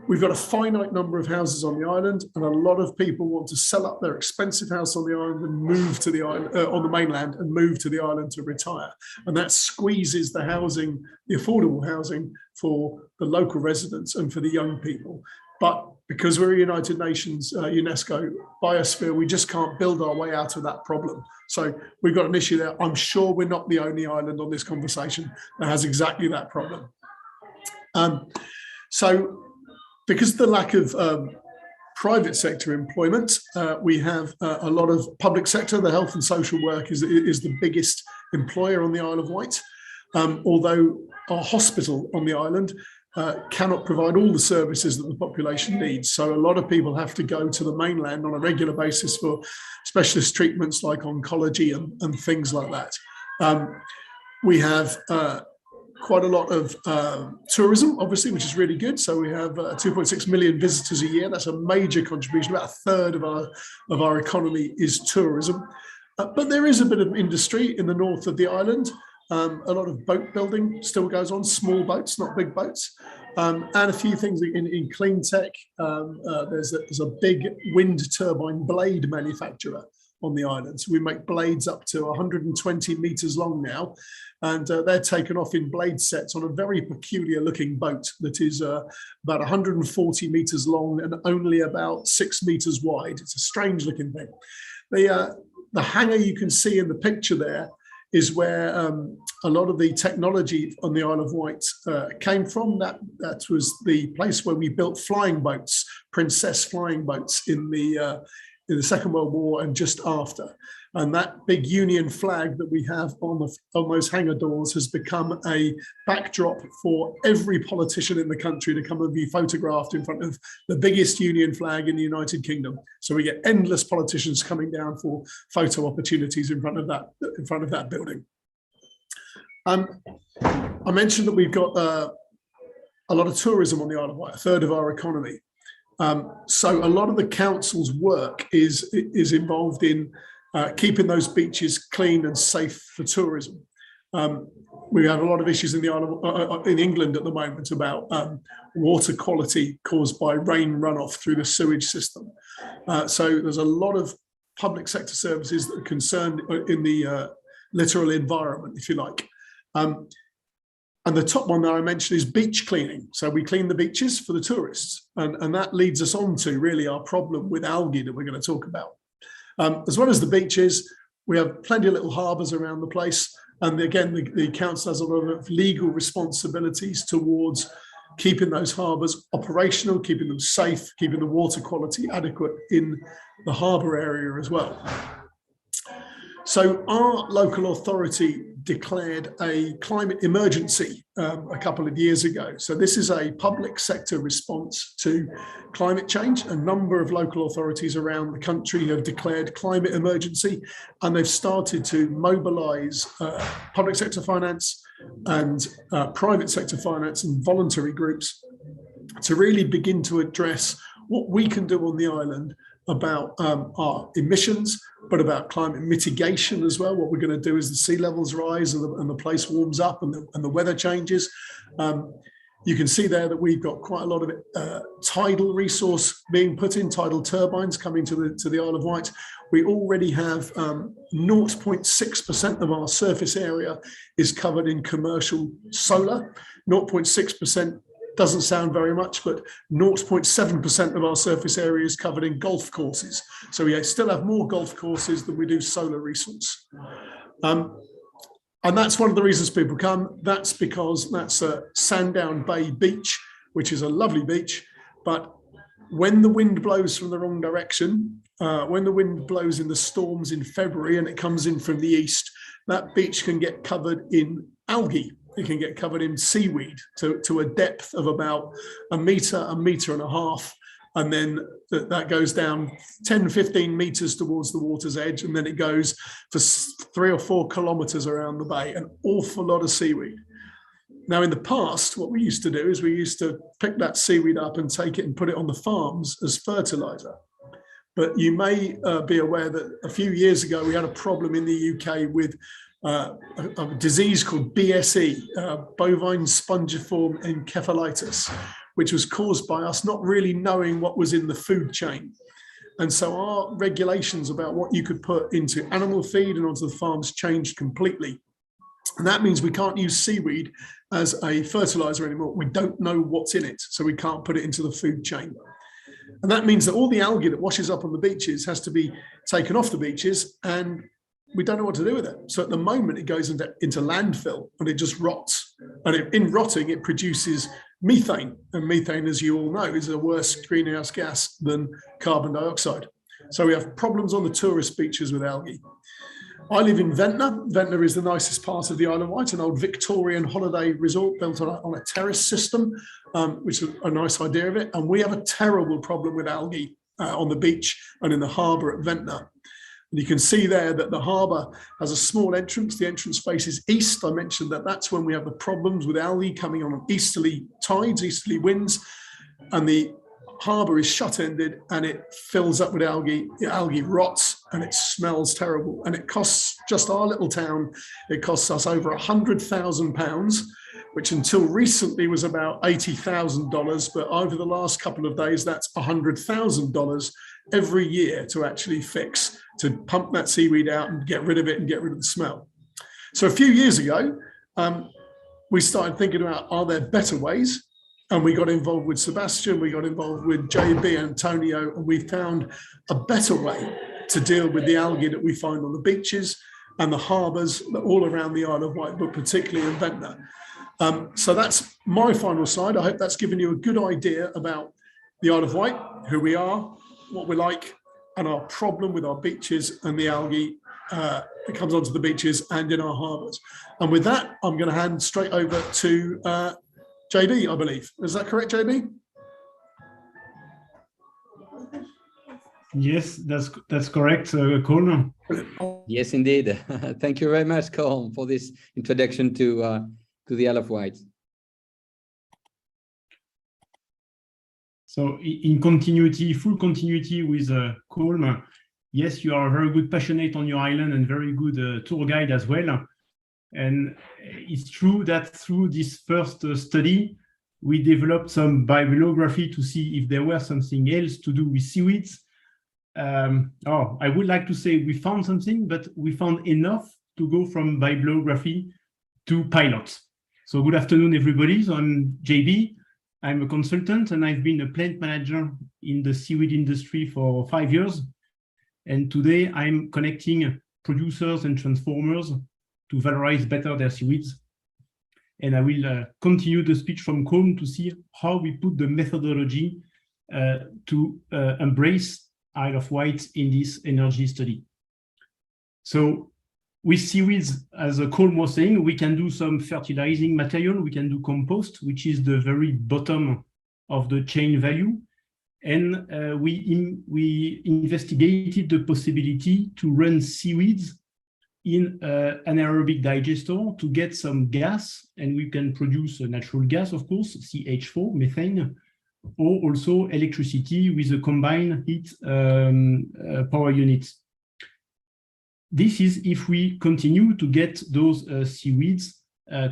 We've got a finite number of houses on the island, and a lot of people want to sell up their expensive house on the island and move to the island on the mainland and move to the island to retire. And that squeezes the housing, the affordable housing for the local residents and for the young people. But because we're a United Nations UNESCO Biosphere, we just can't build our way out of that problem. So we've got an issue there. I'm sure we're not the only island on this conversation that has exactly that problem. So because of the lack of private sector employment, we have a lot of public sector. The health and social work is the biggest employer on the Isle of Wight, although our hospital on the island cannot provide all the services that the population needs. So a lot of people have to go to the mainland on a regular basis for specialist treatments like oncology and things like that. We have quite a lot of tourism, obviously, which is really good. So we have 2.6 million visitors a year. That's a major contribution. About a third of our economy is tourism. But there is a bit of industry in the north of the island. A lot of boat building still goes on, small boats, not big boats. And a few things in clean tech. There's a big wind turbine blade manufacturer on the island. So we make blades up to 120 meters long now, and they're taken off in blade sets on a very peculiar looking boat that is about 140 meters long and only about 6 meters wide. It's a strange looking thing. The hangar you can see in the picture there is where a lot of the technology on the Isle of Wight came from. That was the place where we built flying boats, Princess flying boats in the Second World War and just after. And that big Union flag that we have on those hangar doors has become a backdrop for every politician in the country to come and be photographed in front of the biggest Union flag in the United Kingdom. So we get endless politicians coming down for photo opportunities in front of that building. I mentioned that we've got a lot of tourism on the Isle of Wight, a third of our economy. So a lot of the council's work is involved in keeping those beaches clean and safe for tourism. We have a lot of issues in the in England at the moment about water quality caused by rain runoff through the sewage system. So there's a lot of public sector services that are concerned in the littoral environment, if you like. And the top one that I mentioned is beach cleaning. So we clean the beaches for the tourists. And that leads us on to really our problem with algae that we're going to talk about. As well as the beaches, we have plenty of little harbours around the place. And again, the council has a lot of legal responsibilities towards keeping those harbours operational, keeping them safe, keeping the water quality adequate in the harbour area as well. So our local authority declared a climate emergency a couple of years ago. So this is a public sector response to climate change. A number of local authorities around the country have declared climate emergency, and they've started to mobilise public sector finance and private sector finance and voluntary groups to really begin to address what we can do on the island about our emissions, but about climate mitigation as well. What we're going to do as the sea levels rise and the place warms up and the weather changes. You can see there that we've got quite a lot of tidal resource being put in, tidal turbines coming to the Isle of Wight. We already have 0.6% of our surface area is covered in commercial solar. 0.6% doesn't sound very much, but 0.7% of our surface area is covered in golf courses. So we still have more golf courses than we do solar resource. And that's one of the reasons people come. That's because that's a Sandown Bay beach, which is a lovely beach. But when the wind blows from the wrong direction, when the wind blows in the storms in February and it comes in from the east, that beach can get covered in algae. It can get covered in seaweed to a depth of about a metre and a half. And then that goes down 10, 15 meters towards the water's edge. And then it goes for 3 or 4 kilometers around the bay, an awful lot of seaweed. Now, in the past, what we used to do is we used to pick that seaweed up and take it and put it on the farms as fertilizer. But you may be aware that a few years ago, we had a problem in the UK with a disease called BSE, bovine spongiform encephalitis, which was caused by us not really knowing what was in the food chain. And so our regulations about what you could put into animal feed and onto the farms changed completely. And that means we can't use seaweed as a fertilizer anymore. We don't know what's in it, so we can't put it into the food chain. And that means that all the algae that washes up on the beaches has to be taken off the beaches, and we don't know what to do with it. So at the moment, it goes into landfill and it just rots. And in rotting, it produces methane. And methane, as you all know, is a worse greenhouse gas than carbon dioxide. So we have problems on the tourist beaches with algae. I live in Ventnor. Ventnor is the nicest part of the Isle of Wight, an old Victorian holiday resort built on a terrace system, which is a nice idea of it. And we have a terrible problem with algae on the beach and in the harbour at Ventnor. And you can see there that the harbour has a small entrance. The entrance faces east. I mentioned that that's when we have the problems with algae coming on easterly tides, easterly winds, and the harbour is shut-ended and it fills up with algae. The algae rots and it smells terrible. And it costs just our little town, it costs us over £100,000 which until recently was about $80,000, but over the last couple of days, that's $100,000 every year to actually fix, to pump that seaweed out and get rid of it and get rid of the smell. So a few years ago, we started thinking about, are there better ways? And we got involved with Sebastian, we got involved with JB, Antonio, and we found a better way to deal with the algae that we find on the beaches and the harbours all around the Isle of Wight, but particularly in Ventnor. So that's my final slide. I hope that's given you a good idea about the Isle of Wight, who we are, what we're like, and our problem with our beaches and the algae that comes onto the beaches and in our harbours. And with that, I'm going to hand straight over to JB, I believe. Is that correct, JB? Yes, that's correct, Colm. Yes, indeed. Thank you very much, Colm, for this introduction to the Isle of Wight. So in continuity, full continuity with Colm, yes, you are very good passionate on your island and very good tour guide as well. And it's true that through this first study, we developed some bibliography to see if there were something else to do with seaweeds. I would like to say we found something, but we found enough to go from bibliography to pilots. So good afternoon, everybody. So I'm JB. I'm a consultant and I've been a plant manager in the seaweed industry for 5 years. And today I'm connecting producers and transformers to valorize better their seaweeds. And I will continue the speech from Colm to see how we put the methodology to embrace Isle of Wight in this energy study. So with seaweeds, as Colm was saying, we can do some fertilizing material, we can do compost, which is the very bottom of the chain value. And we investigated the possibility to run seaweeds in an anaerobic digester to get some gas, and we can produce a natural gas, of course, CH4, methane, or also electricity with a combined heat power unit. This is if we continue to get those seaweeds,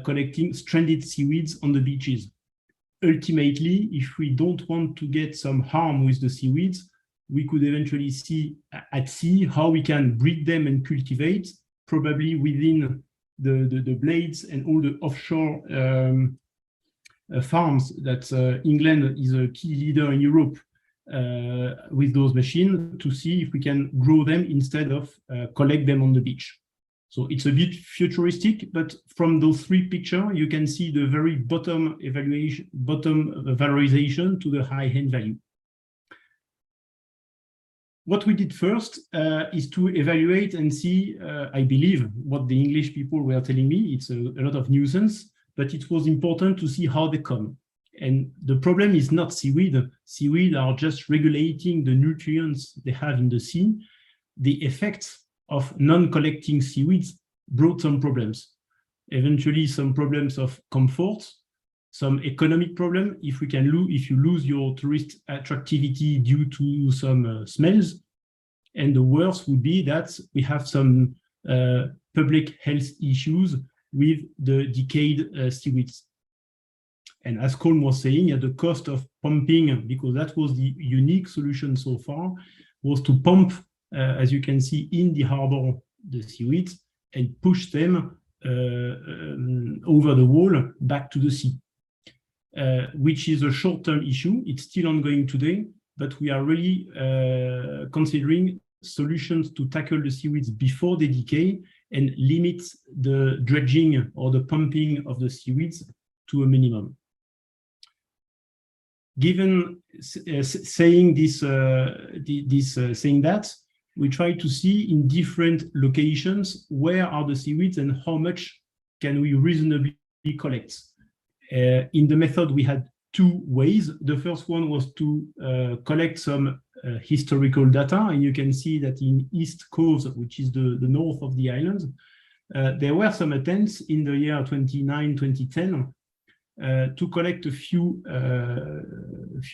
collecting stranded seaweeds on the beaches. Ultimately, if we don't want to get some harm with the seaweeds, we could eventually see at sea how we can breed them and cultivate, probably within the blades and all the offshore farms that England is a key leader in Europe with those machines, to see if we can grow them instead of collect them on the beach. So it's a bit futuristic, but from those three pictures, you can see the very bottom evaluation, valorization to the high end value. What we did first is to evaluate and see, I believe, what the English people were telling me. It's a lot of nuisance, but it was important to see how they come. And the problem is not seaweed. Seaweed are just regulating the nutrients they have in the sea. The effects of non-collecting seaweeds brought some problems. Eventually, some problems of comfort, some economic problem. If you lose your tourist attractivity due to some smells, and the worst would be that we have some public health issues with the decayed seaweeds. And as Colm was saying, at the cost of pumping, because that was the unique solution so far, was to pump, as you can see in the harbor, the seaweeds and push them over the wall back to the sea. Which is a short-term issue. It's still ongoing today, but we are really considering solutions to tackle the seaweeds before they decay and limit the dredging or the pumping of the seaweeds to a minimum. Given saying this, saying that, we try to see in different locations where are the seaweeds and how much can we reasonably collect. In the method, we had two ways. The first one was to collect some historical data, and you can see that in East Coast, which is the north of the island, there were some attempts in the year 2009-2010 to collect a few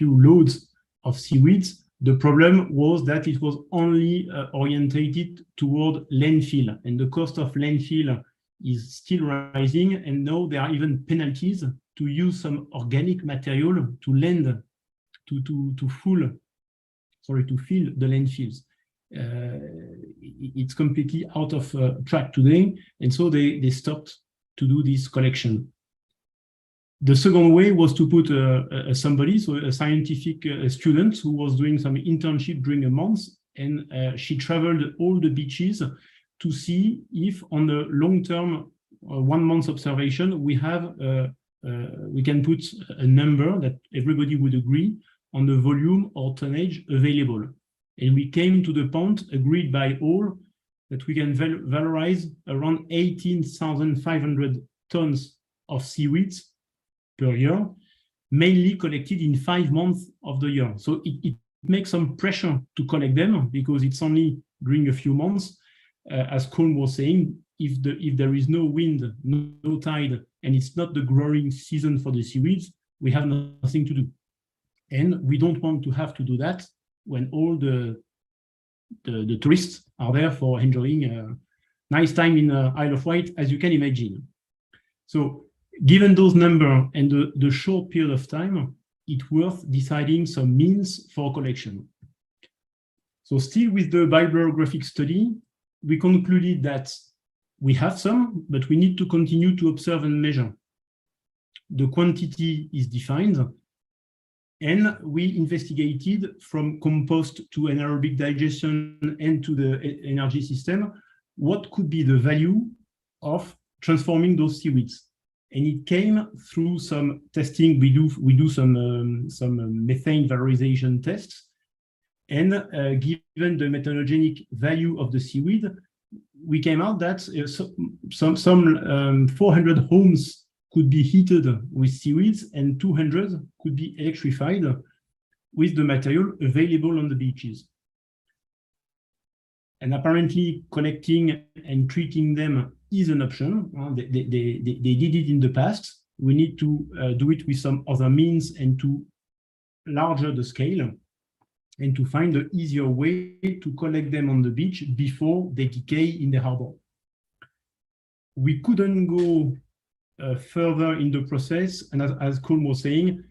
loads of seaweeds. The problem was that it was only orientated toward landfill, and the cost of landfill is still rising, and now there are even penalties to use some organic material to lend to fill the landfills. It's completely out of track today, and so they stopped to do this collection. The second way was to put somebody, so a scientific student who was doing some internship during a month, and she traveled all the beaches to see if on the long-term 1 month observation we can put a number that everybody would agree on the volume or tonnage available. And we came to the point agreed by all that we can valorize around 18,500 tons of seaweeds per year, mainly collected in 5 months of the year. So it makes some pressure to collect them because it's only during a few months. As Colm was saying, if there is no wind, no tide, and it's not the growing season for the seaweeds, we have nothing to do. And we don't want to have to do that when all the tourists are there for enjoying a nice time in Isle of Wight, as you can imagine. So given those numbers and the short period of time, it's worth deciding some means for collection. So still with the bibliographic study, we concluded that we have some, but we need to continue to observe and measure. The quantity is defined, and we investigated from compost to anaerobic digestion and to the energy system, what could be the value of transforming those seaweeds. And it came through some testing. We do some methane valorization tests, and given the methanogenic value of the seaweed, we came out that some 400 homes could be heated with seaweeds and 200 could be electrified with the material available on the beaches. And apparently collecting and treating them is an option. They did it in the past. We need to do it with some other means and to larger the scale and to find an easier way to collect them on the beach before they decay in the harbor. We couldn't go further in the process, and as Colm was saying,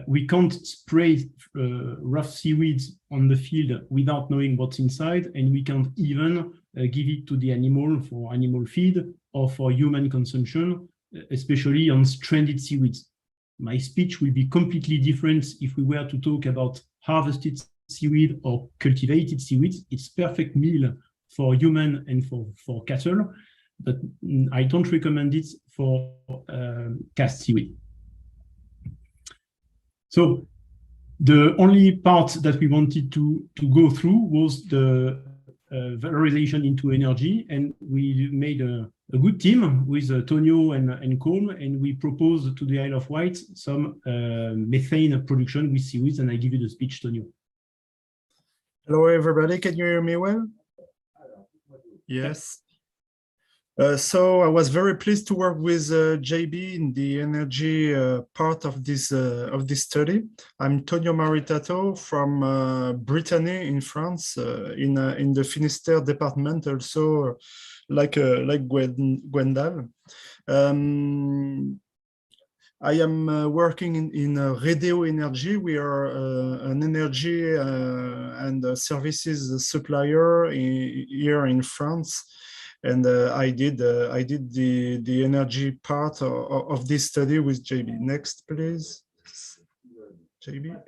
we can't spray rough seaweeds on the field without knowing what's inside, and we can't even give it to the animal for animal feed or for human consumption, especially on stranded seaweeds. My speech will be completely different if we were to talk about harvested seaweed or cultivated seaweeds. It's perfect meal for human and for cattle, but I don't recommend it for cast seaweed. So the only part that we wanted to go through was the valorization into energy, and we made a good team with Tonio and Colm, and we proposed to the Isle of Wight some methane production with seaweeds, and I give you the speech, Tonio. Hello, everybody. Can you hear me well? Yes. So I was very pleased to work with JB in the energy part of this study. I'm Tonio Maritato from Brittany in France, in the Finistère department, also like Gwendal. I am working in Radio Energy. We are an energy and services supplier here in France. And I did the energy part of this study with JB. Next, please. JB.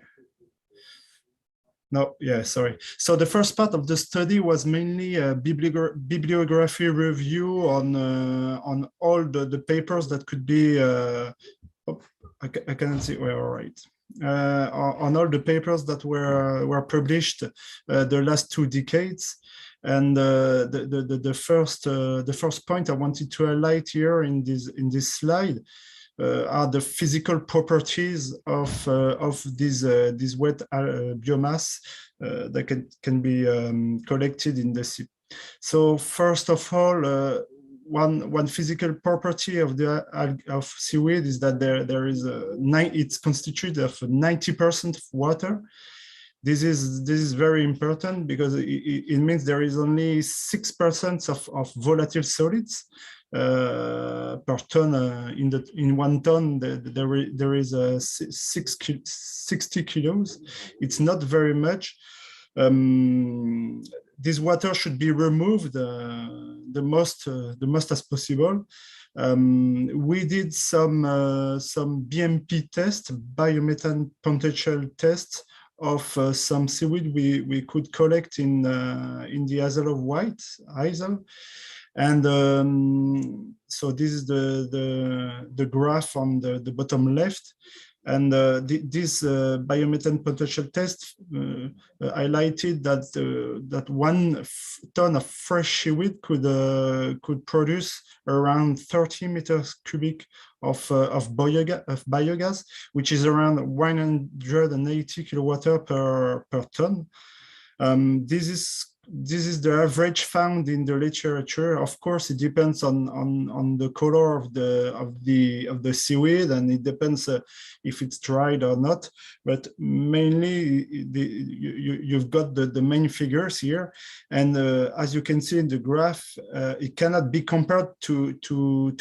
No, yeah, sorry. So the first part of the study was mainly a bibliography review on all the papers that could be. I cannot see. Well, all right. On all the papers that were published the last 2 decades. And the first point I wanted to highlight here in this slide are the physical properties of this wet biomass that can be collected in the sea. So first of all, one physical property of seaweed is that there is it's constituted of 90% of water. This is very important because it means there is only 6% of volatile solids. per ton. In 1 ton, there is 60 kilos. It's not very much. This water should be removed the most as possible. We did some BMP tests, biomethane potential tests of some seaweed we could collect in the Isle of Wight, and so this is the graph on the bottom left. And this biomethane potential test highlighted that 1 ton of fresh seaweed could produce around 30 meters cubic of biogas, which is around 180 kilowatt per ton. This is the average found in the literature. Of course, it depends on the color of the seaweed, and it depends if it's dried or not. But mainly, you've got the main figures here, and as you can see in the graph, it cannot be compared to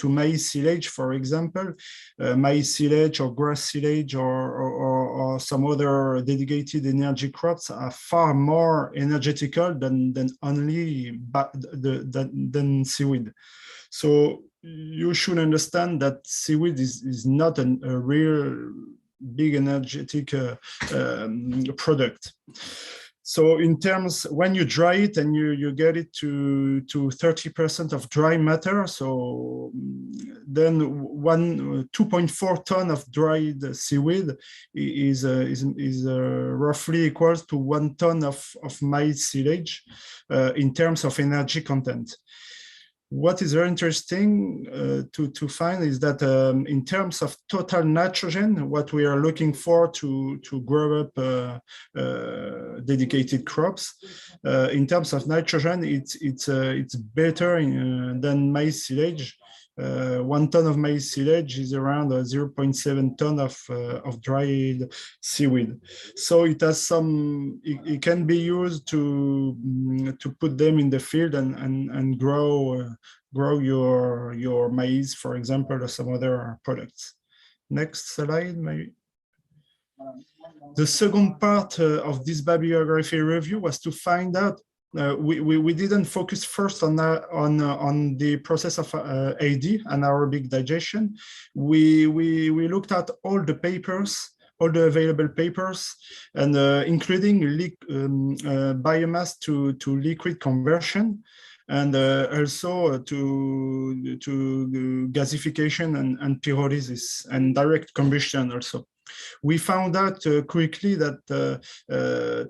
maize silage, for example. Maize silage or grass silage or some other dedicated energy crops are far more energetical than only than seaweed. So you should understand that seaweed is not a real big energetic product. So in terms, when you dry it and you get it to 30% of dry matter, so then 2.4 ton of dried seaweed is roughly equals to 1 ton of maize silage in terms of energy content. What is very interesting to find is that in terms of total nitrogen, what we are looking for to grow up dedicated crops, in terms of nitrogen, it's better than maize silage. 1 ton of maize silage is around 0.7 ton of dried seaweed. So it has some. It can be used to put them in the field and grow your maize, for example, or some other products. Next slide, maybe. The second part of this bibliography review was to find out. We didn't focus first on the process of AD, anaerobic digestion. We looked at all the papers, all the available papers, and including biomass to liquid conversion, and also to gasification and pyrolysis and direct combustion also. We found out quickly that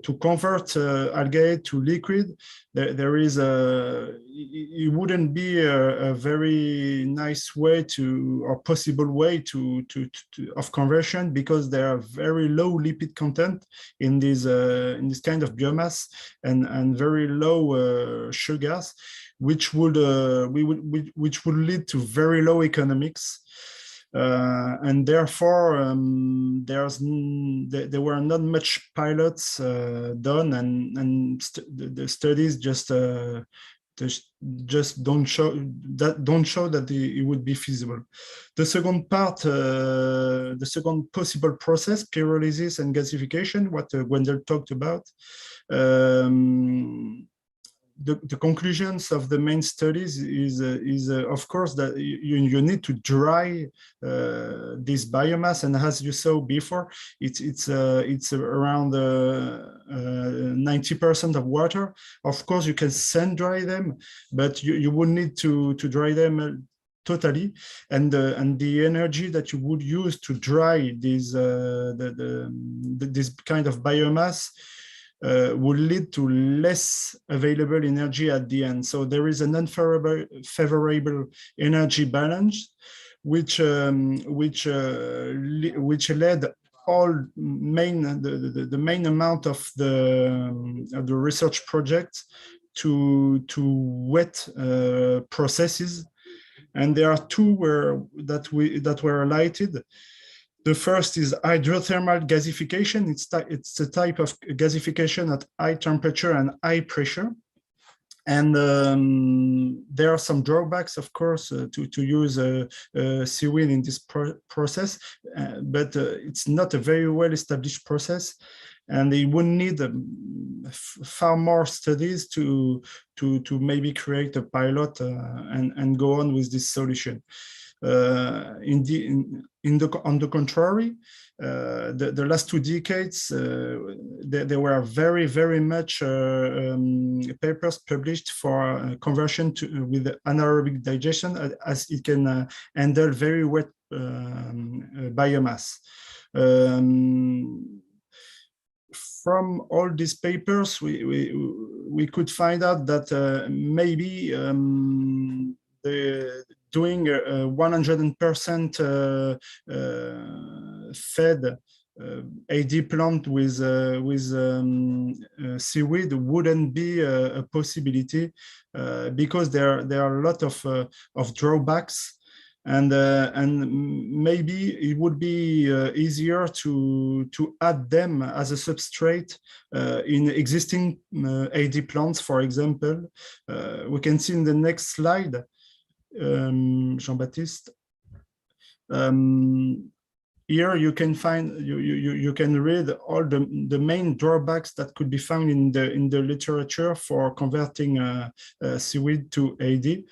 to convert algae to liquid, there is it wouldn't be a very nice way or possible way of conversion, because there are very low lipid content in this kind of biomass and very low sugars, which would lead to very low economics. And therefore, there were not much pilots done, and the studies just don't show that it would be feasible. The second part, the second possible process, pyrolysis and gasification, what Gwendal talked about. The conclusions of the main studies is of course that you need to dry this biomass, and as you saw before, it's around 90% of water. Of course, you can sun dry them, but you would need to dry them totally, and the energy that you would use to dry this kind of biomass will lead to less available energy at the end. So there is an unfavorable energy balance, which led all the main amount of the research project to wet processes, and there are two that were highlighted. The first is hydrothermal gasification. It's a type of gasification at high temperature and high pressure. And there are some drawbacks, of course, to use seaweed in this process, but it's not a very well established process, and it would need far more studies to maybe create a pilot and go on with this solution. On the contrary, the last 2 decades, there were very much papers published for conversion with anaerobic digestion, as it can handle very wet biomass. From all these papers, we could find out that maybe doing 100% fed AD plant with seaweed wouldn't be a possibility because there are a lot of drawbacks, and maybe it would be easier to add them as a substrate in existing AD plants, for example. We can see in the next slide, Jean-Baptiste. Here you can find, you can read all the main drawbacks that could be found in the literature for converting seaweed to AD.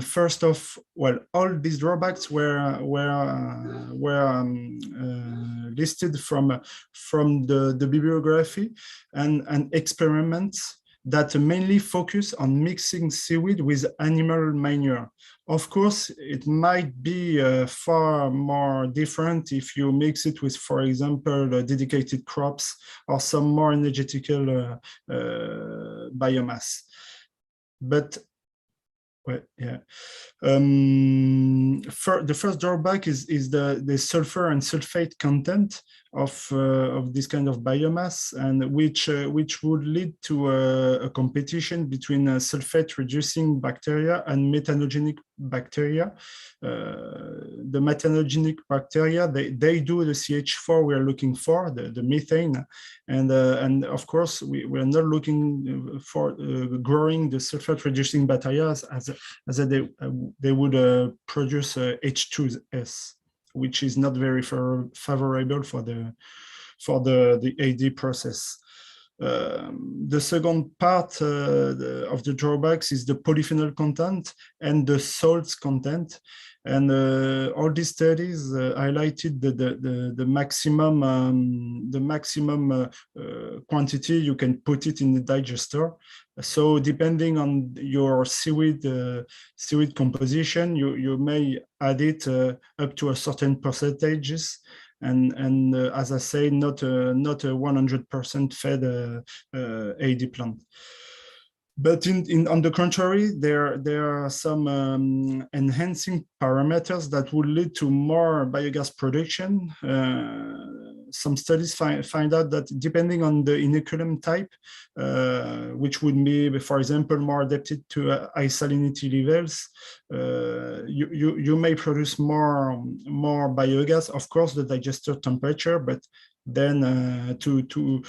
First off, well, all these drawbacks were listed from the bibliography and experiments that mainly focus on mixing seaweed with animal manure. Of course, it might be far more different if you mix it with, for example, dedicated crops or some more energetical biomass. But well, yeah. The first drawback is the sulfur and sulfate content of this kind of biomass, and which would lead to a competition between sulfate reducing bacteria and methanogenic bacteria. The methanogenic bacteria, they do the CH4 we are looking for, the methane, and of course we are not looking for growing the sulfate reducing bacteria as they would produce H2S, which is not very favorable for the AD process. The second part of the drawbacks is the polyphenol content and the salts content, and all these studies highlighted the maximum quantity you can put it in the digester. So depending on your seaweed composition, you may add it up to a certain percentages. And as I say, not a 100% fed AD plant. But on the contrary, there are some enhancing parameters that would lead to more biogas production. Some studies find out that depending on the inoculum type, which would be, for example, more adapted to high salinity levels, you may produce more biogas. Of course, the digester temperature, but then to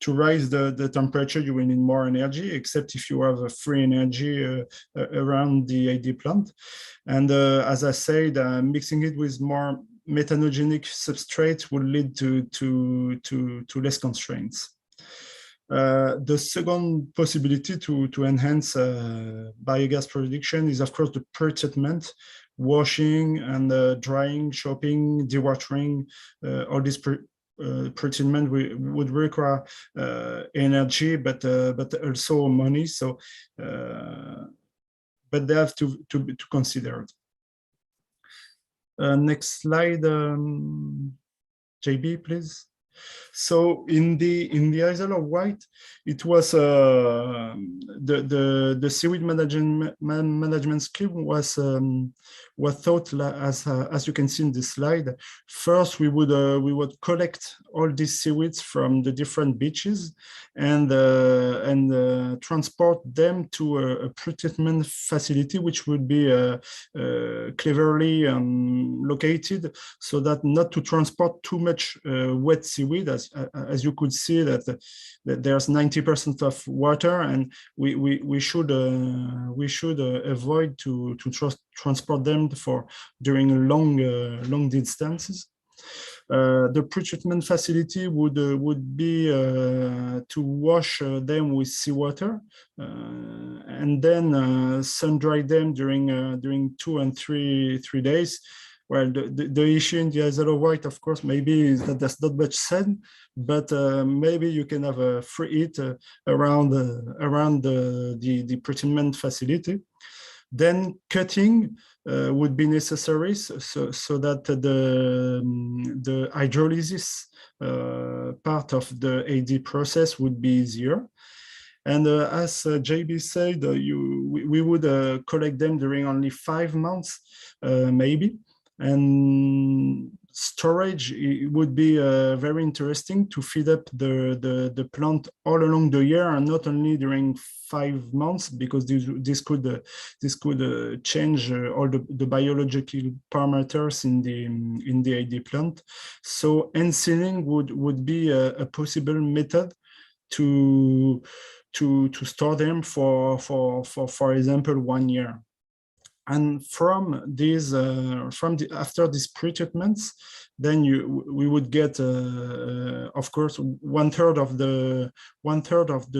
raise the temperature, you will need more energy, except if you have a free energy around the AD plant. And as I said, mixing it with more methanogenic substrate will lead to less constraints. The second possibility to enhance biogas production is, of course, the pre-treatment, washing and drying, chopping, dewatering. All these pre-treatment would require energy, but also money. So, but they have to consider it. Next slide, JB, please. So in the Isle of Wight, it was the seaweed management scheme was thought as you can see in this slide. First, we would collect all these seaweeds from the different beaches and transport them to a pre-treatment facility, which would be cleverly located so that not to transport too much wet seaweed seaweed. As you could see that there's 90% of water, and we should avoid to transport them during long distances. The pretreatment facility would be to wash them with seawater and then sun dry them during 2 and 3 days. Well, the issue in the Isle of Wight, of course, maybe is that there's not much sun, but maybe you can have a free heat around the pretreatment facility. Then cutting would be necessary so that the hydrolysis part of the AD process would be easier. And as JB said, we would collect them during only 5 months, maybe. And storage, it would be very interesting to feed up the plant all along the year and not only during 5 months, because this could change all the biological parameters in the AD plant. So ensealing would be a possible method to store them for example 1 year. And from these, after these pre-treatments, then we would get, of course, one third of the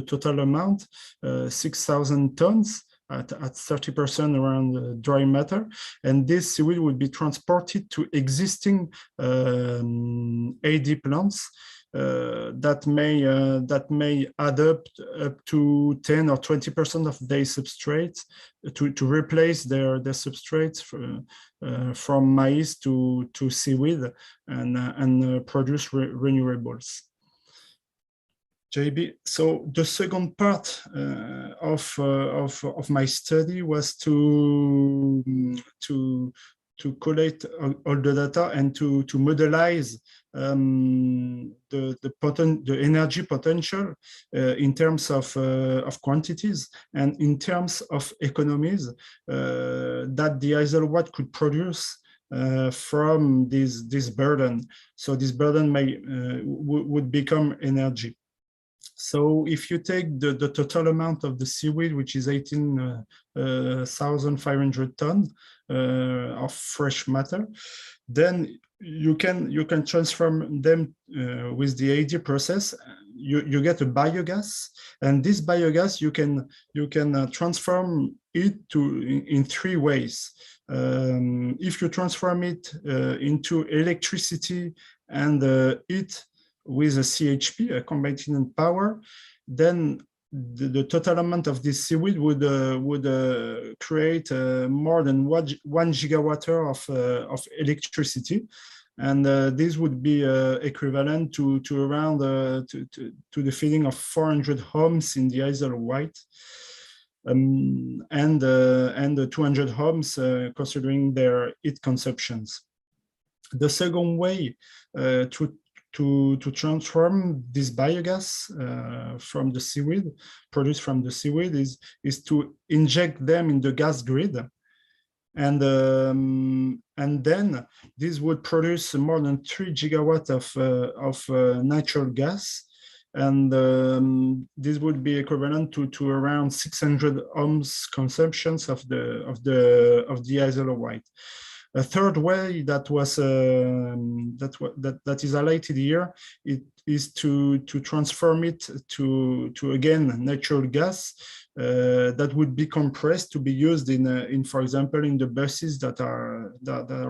total amount, 6,000 tons at 30% around dry matter, and this seaweed would be transported to existing AD plants. That may add up to 10 or 20% of their substrates to replace their substrates from maize to seaweed and produce renewables. JB, so the second part of my study was to collect all the data and to modelize the energy potential in terms of quantities and in terms of economies that the Isle of Wight could produce from this burden. So this burden would become energy. So if you take the total amount of the seaweed, which is 18,500 tons of fresh matter, then you can transform them with the AD process. You get a biogas, and this biogas you can transform it in 3 ways. If you transform it into electricity and heat with a CHP, a combined power, then the total amount of this seaweed would create more than 1 gigawatt of electricity, and this would be equivalent to around to the feeding of 400 homes in the Isle of Wight, and 200 homes considering their heat consumptions. The second way to transform this biogas from the seaweed, produced from the seaweed, is to inject them in the gas grid, and then this would produce more than 3 gigawatts of natural gas, and this would be equivalent to around 600 homes consumptions of the Isle of Wight. A third way that is highlighted here, it is to transform it to again natural gas that would be compressed to be used in for example in the buses that are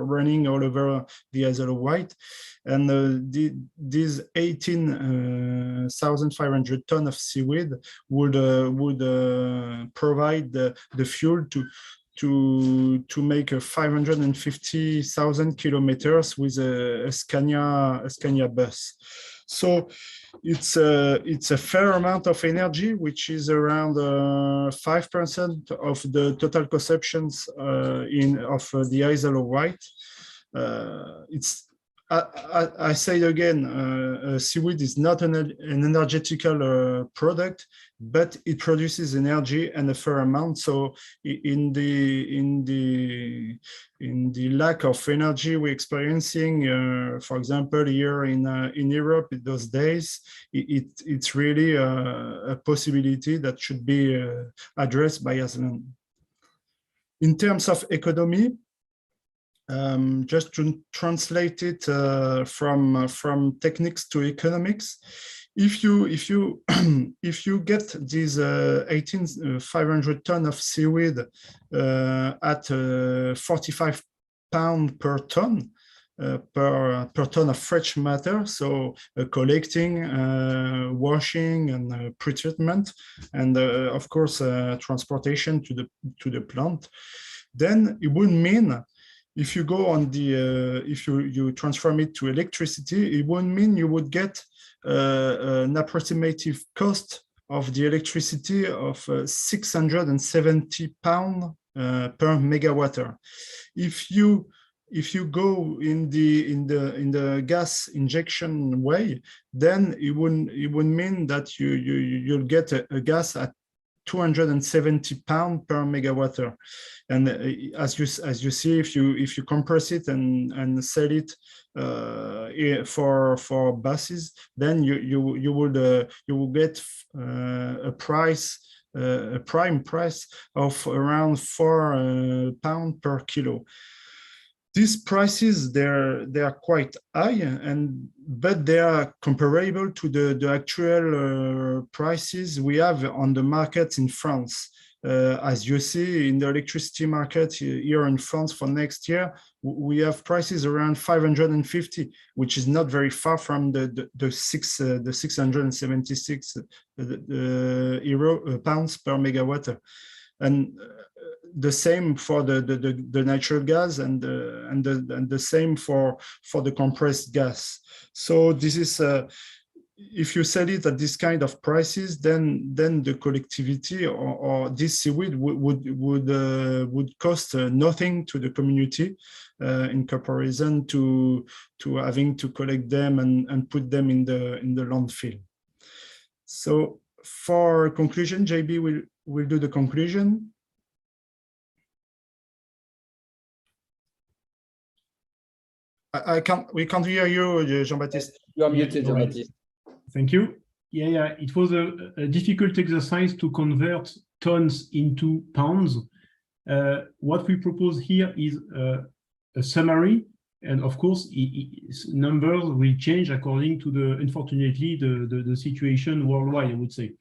running all over the Isle of Wight, and these 18,500 tons of seaweed would provide the fuel to make 550,000 kilometers with a Scania bus. So it's a fair amount of energy, which is around 5% of the total consumptions of the Isle of Wight. It's I say again, seaweed is not an energetical product, but it produces energy and a fair amount. So in the lack of energy we're experiencing, for example, here in Europe in those days, it's really a possibility that should be addressed by Iceland. In terms of economy, just to translate it from techniques to economics, if you get these 18,500 tons of seaweed at 45 pounds per ton per ton of fresh matter, so collecting, washing, and pre-treatment, and of course transportation to the plant, then it would mean, if you go on the, if you transform it to electricity, it would mean you would get an approximative cost of the electricity of 670 pounds per megawatt. If you go in the gas injection way, then it would mean that you'll get a gas at 270 pounds per megawatt. And as you see, if you compress it and sell it for buses, then you will get a price, a prime price of around 4 pounds per kilo. These prices, they are quite high, but they are comparable to the actual prices we have on the markets in France. As you see in the electricity market here in France for next year, we have prices around 550, which is not very far from the 676 pounds per megawatt. And the same for the natural gas and the same for the compressed gas. So this is if you sell it at this kind of prices, then the collectivity or this seaweed would cost nothing to the community in comparison to having to collect them and put them in the landfill. So for conclusion, JB will do the conclusion. We can't hear you, Jean-Baptiste. You are muted, Jean-Baptiste. Thank you. Yeah. It was a difficult exercise to convert tons into pounds. What we propose here is a summary, and of course, numbers will change according to unfortunately, the situation worldwide, I would say.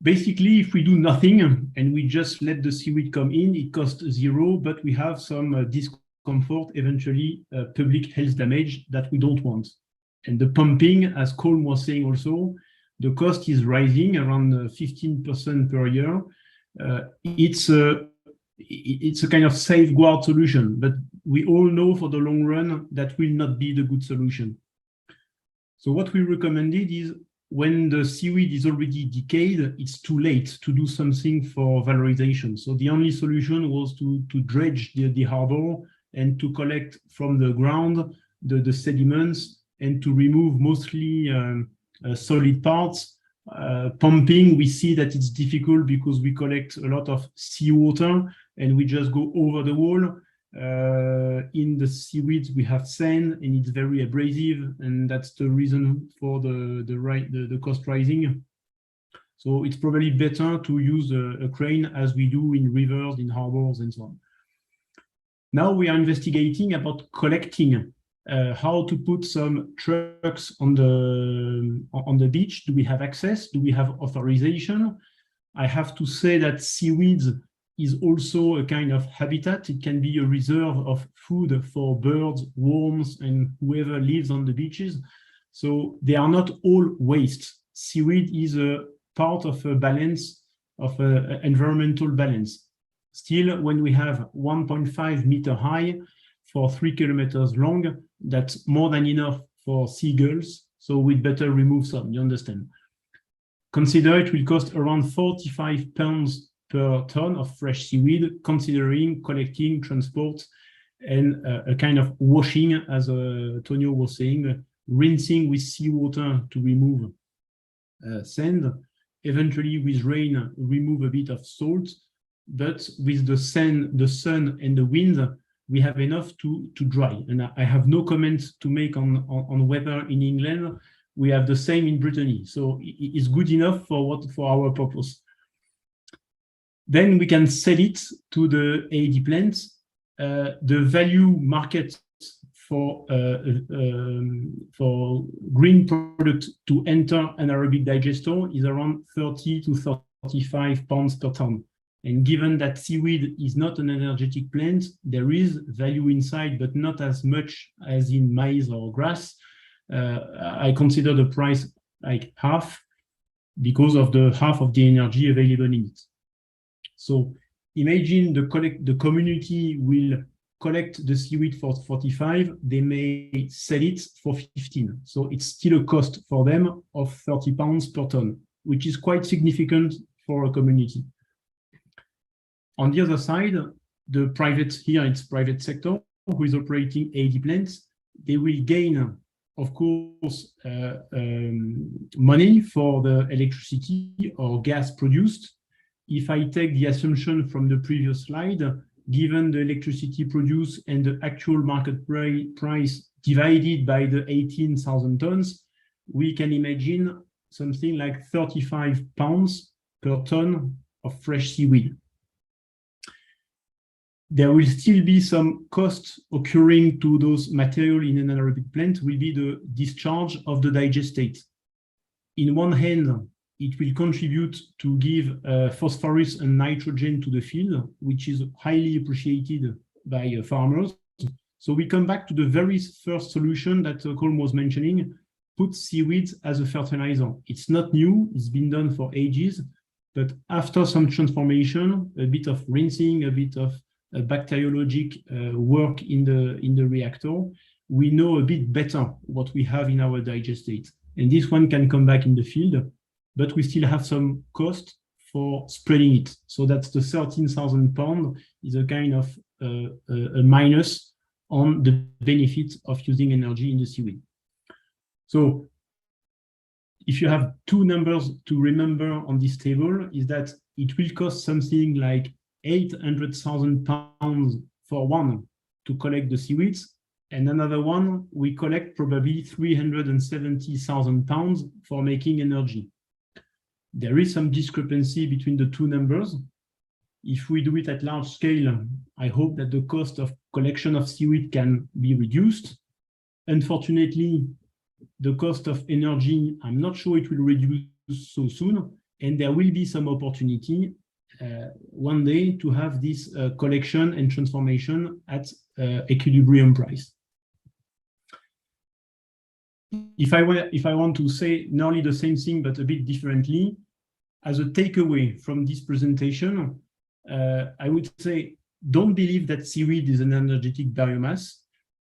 Basically, if we do nothing and we just let the seaweed come in, it costs zero, but we have some discomfort, eventually public health damage that we don't want. And the pumping, as Colm was saying also, the cost is rising around 15% per year. It's a kind of safeguard solution, but we all know for the long run that will not be the good solution. So what we recommended is, when the seaweed is already decayed, it's too late to do something for valorization. So the only solution was to dredge the harbor and to collect from the ground the sediments and to remove mostly solid parts. Pumping, we see that it's difficult because we collect a lot of seawater and we just go over the wall. In the seaweeds, we have Sein, and it's very abrasive, and that's the reason for the cost rising. So it's probably better to use a crane, as we do in rivers, in harbors, and so on. Now we are investigating about collecting, how to put some trucks on the beach. Do we have access? Do we have authorization? I have to say that seaweeds is also a kind of habitat. It can be a reserve of food for birds, worms, and whoever lives on the beaches. So they are not all waste. Seaweed is a part of a balance, of an environmental balance. Still, when we have 1.5 meter high for 3 kilometers long, that's more than enough for seagulls. So we'd better remove some, you understand? Consider it will cost around 45 pounds per ton of fresh seaweed, considering collecting, transport, and a kind of washing, as Tonio was saying, rinsing with seawater to remove sand, eventually with rain remove a bit of salt, but with the sun and the wind, we have enough to dry. And I have no comment to make on weather in England. We have the same in Brittany, so it's good enough for our purpose. Then we can sell it to the AD plants. The value market for green product to enter anaerobic digester is around 30 to 35 pounds per ton. And given that seaweed is not an energetic plant, there is value inside, but not as much as in maize or grass. I consider the price like half because of the half of the energy available in it. So imagine the community will collect the seaweed for 45, they may sell it for 15. So it's still a cost for them of 30 pounds per ton, which is quite significant for a community. On the other side, the private, here it's private sector, who is operating AD plants, they will gain, of course, money for the electricity or gas produced. If I take the assumption from the previous slide, given the electricity produced and the actual market price divided by the 18,000 tons, we can imagine something like 35 pounds per ton of fresh seaweed. There will still be some costs occurring to those materials in an anaerobic plant, will be the discharge of the digestate. In one hand, it will contribute to give phosphorus and nitrogen to the field, which is highly appreciated by farmers. So we come back to the very first solution that Colm was mentioning, put seaweeds as a fertilizer. It's not new, it's been done for ages, but after some transformation, a bit of rinsing, a bit of bacteriologic work in the reactor, we know a bit better what we have in our digestate. And this one can come back in the field, but we still have some cost for spreading it. So that's the 13,000 pounds is a kind of a minus on the benefit of using energy in the seaweed. So if you have two numbers to remember on this table, is that it will cost something like 800,000 pounds for one to collect the seaweeds, and another one we collect probably 370,000 pounds for making energy. There is some discrepancy between the two numbers. If we do it at large scale, I hope that the cost of collection of seaweed can be reduced. Unfortunately, the cost of energy, I'm not sure it will reduce so soon, and there will be some opportunity one day to have this collection and transformation at equilibrium price. If I want to say nearly the same thing but a bit differently, as a takeaway from this presentation, I would say don't believe that seaweed is an energetic biomass.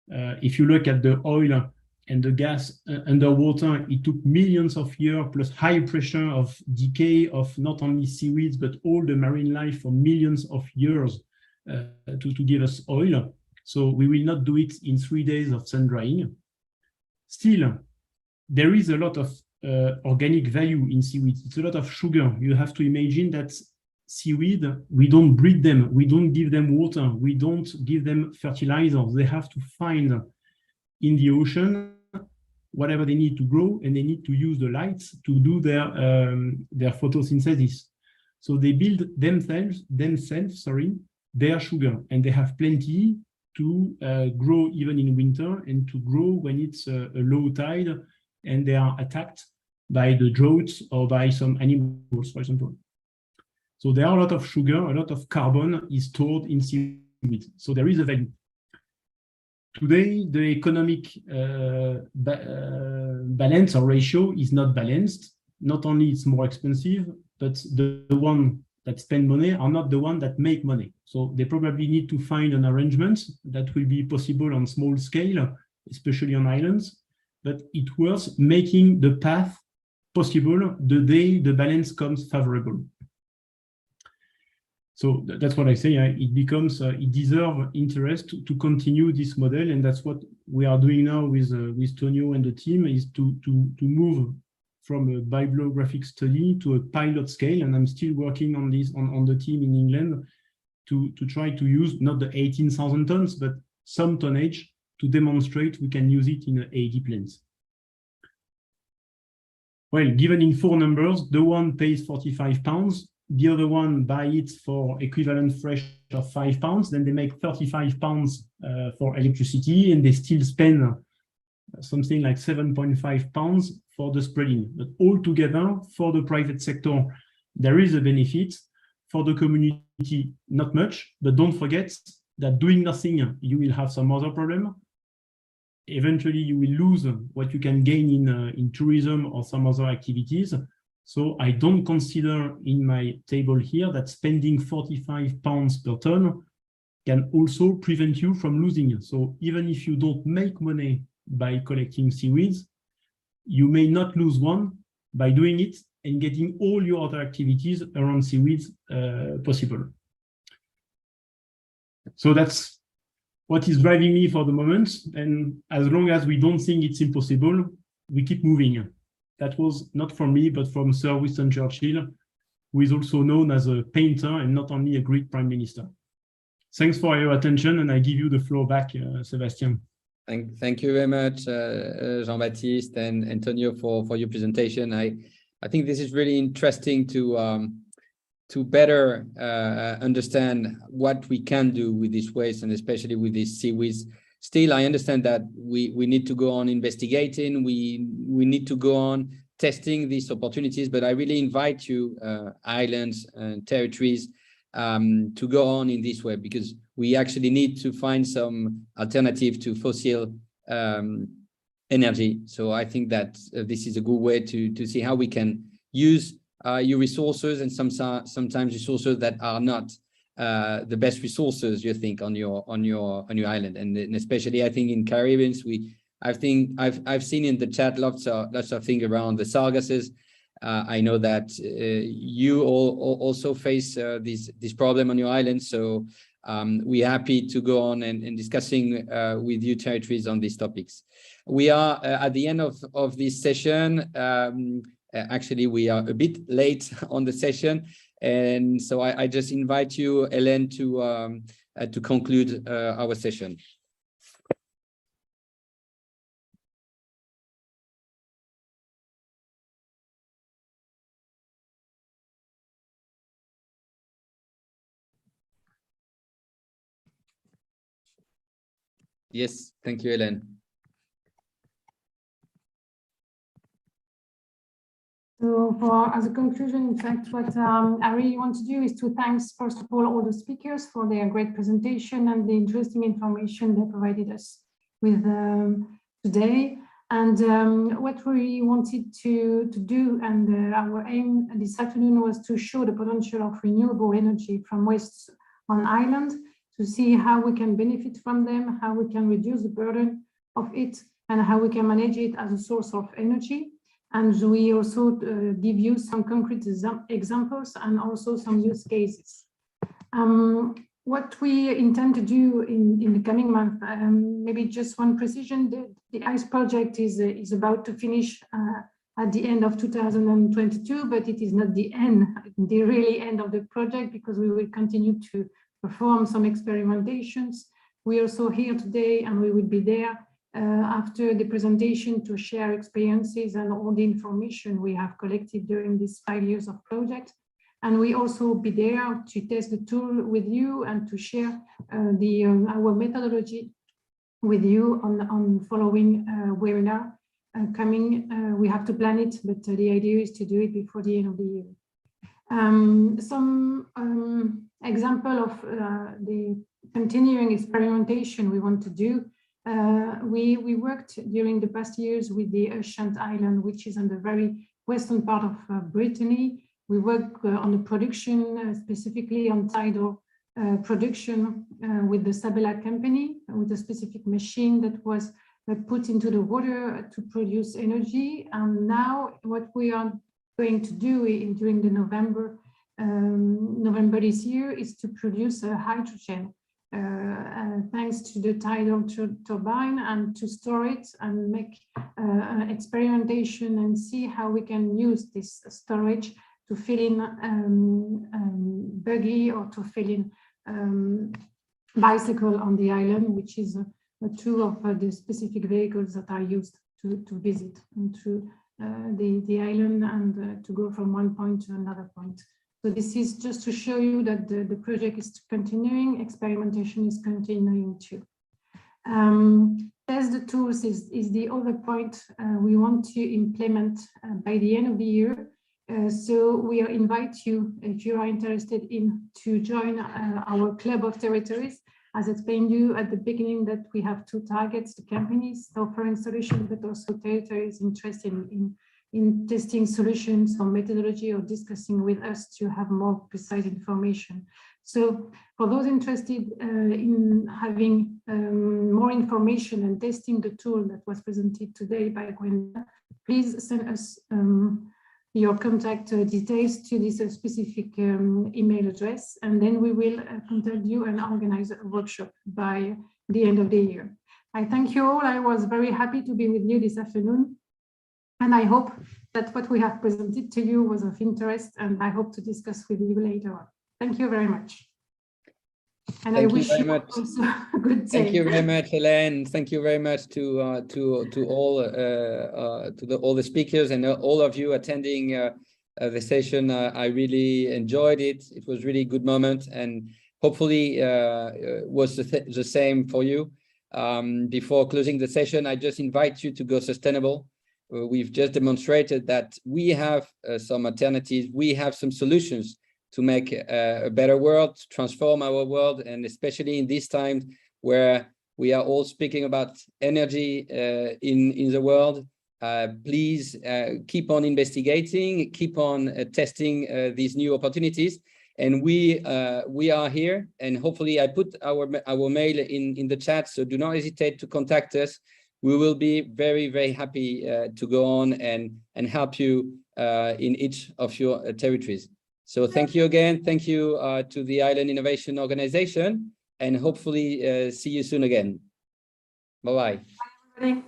If you look at the oil and the gas underwater, it took millions of years plus high pressure of decay of not only seaweeds, but all the marine life for millions of years to give us oil. So we will not do it in 3 days of sun drying. Still, there is a lot of organic value in seaweed. It's a lot of sugar. You have to imagine that seaweed, we don't breed them, we don't give them water, we don't give them fertilizers. They have to find in the ocean whatever they need to grow, and they need to use the lights to do their photosynthesis. So they build themselves, their sugar, and they have plenty to grow even in winter and to grow when it's a low tide and they are attacked by the droughts or by some animals, for example. So there are a lot of sugar, a lot of carbon is stored in seaweed. So there is a value. Today, the economic balance or ratio is not balanced. Not only it's more expensive, but the one that spend money are not the one that make money. So they probably need to find an arrangement that will be possible on small scale, especially on islands, but it worth making the path possible the day the balance comes favorable. So that's what I say. It becomes, it deserves interest to continue this model, and that's what we are doing now with Tonio and the team, is to move from a bibliographic study to a pilot scale. And I'm still working on this on the team in England to try to use not the 18,000 tons, but some tonnage to demonstrate we can use it in 80 plants. Well, given in 4 numbers, the one pays 45 pounds. The other one buy it for equivalent fresh of 5 pounds, then they make 35 pounds for electricity, and they still spend something like 7.5 pounds for the spreading. But altogether, for the private sector, there is a benefit. For the community, not much, but don't forget that doing nothing, you will have some other problem. Eventually, you will lose what you can gain in tourism or some other activities. So I don't consider in my table here that spending 45 pounds per ton can also prevent you from losing. So even if you don't make money by collecting seaweeds, you may not lose one by doing it and getting all your other activities around seaweeds possible. So that's what is driving me for the moment. And as long as we don't think it's impossible, we keep moving. That was not from me, but from Sir Winston Churchill, who is also known as a painter and not only a great prime minister. Thanks for your attention, and I give you the floor back, Sebastian. Thank you very much, Jean-Baptiste and Antonio, for your presentation. I think this is really interesting to better understand what we can do with this waste, and especially with these seaweeds. Still, I understand that we need to go on investigating, we need to go on testing these opportunities, but I really invite you, islands and territories, to go on in this way, because we actually need to find some alternative to fossil energy. So I think that this is a good way to see how we can use your resources, and sometimes resources that are not the best resources, you think, on your island, and especially I think in Caribbean, I've seen in the chat lots of things around the sargasses. I know that you all also face this problem on your island, so we're happy to go on and discussing with you territories on these topics. We are at the end of this session. Actually, we are a bit late on the session, and so I just invite you, Hélène, to conclude our session. Yes, thank you, Hélène. So as a conclusion, in fact, what I really want to do is to thank, first of all the speakers for their great presentation and the interesting information they provided us with today. And what we wanted to do, and our aim this afternoon, was to show the potential of renewable energy from waste on island, to see how we can benefit from them, how we can reduce the burden of it, and how we can manage it as a source of energy. And we also give you some concrete examples and also some use cases. What we intend to do in the coming month, maybe just one precision, the ICE project is about to finish at the end of 2022, but it is not the really end of the project, because we will continue to perform some experimentations. We are also here today, and we will be there after the presentation to share experiences and all the information we have collected during these 5 years of project. And we also be there to test the tool with you and to share our methodology with you on following webinar coming. We have to plan it, but the idea is to do it before the end of the year. Some example of the continuing experimentation we want to do. We worked during the past years with the Ushant Island, which is on the very western part of Brittany. We work on the production, specifically on tidal production with the Sabella company, with a specific machine that was put into the water to produce energy. And now what we are going to do during the November November this year is to produce hydrogen thanks to the tidal turbine, and to store it and make experimentation and see how we can use this storage to fill in buggy or to fill in bicycle on the island, which is two of the specific vehicles that are used to visit and to the island and to go from one point to another point. So this is just to show you that the project is continuing, experimentation is continuing too. Test the tools is the other point we want to implement by the end of the year. So we invite you, if you are interested in, to join our club of territories. As explained to you at the beginning, that we have two targets: the companies offering solutions, but also territories interested in testing solutions or methodology or discussing with us to have more precise information. So for those interested in having more information and testing the tool that was presented today by Gwenda, please send us your contact details to this specific email address, and then we will contact you and organize a workshop by the end of the year. I thank you all. I was very happy to be with you this afternoon, and I hope that what we have presented to you was of interest, and I hope to discuss with you later on. Thank you very much. And I wish you also a good day. Thank you very much, Hélène. Thank you very much to all all the speakers and all of you attending the session. I really enjoyed it. It was really a good moment, and hopefully was the same for you. Before closing the session, I just invite you to go sustainable. We've just demonstrated that we have some alternatives. We have some solutions to make a better world, to transform our world, and especially in these times where we are all speaking about energy in the world. Please keep on investigating, keep on testing these new opportunities. And we are here, and hopefully I put our mail in the chat, so do not hesitate to contact us. We will be very, very happy to go on and help you in each of your territories. So thank you again. Thank you to the Island Innovation Organization, and hopefully see you soon again. Bye-bye. Bye.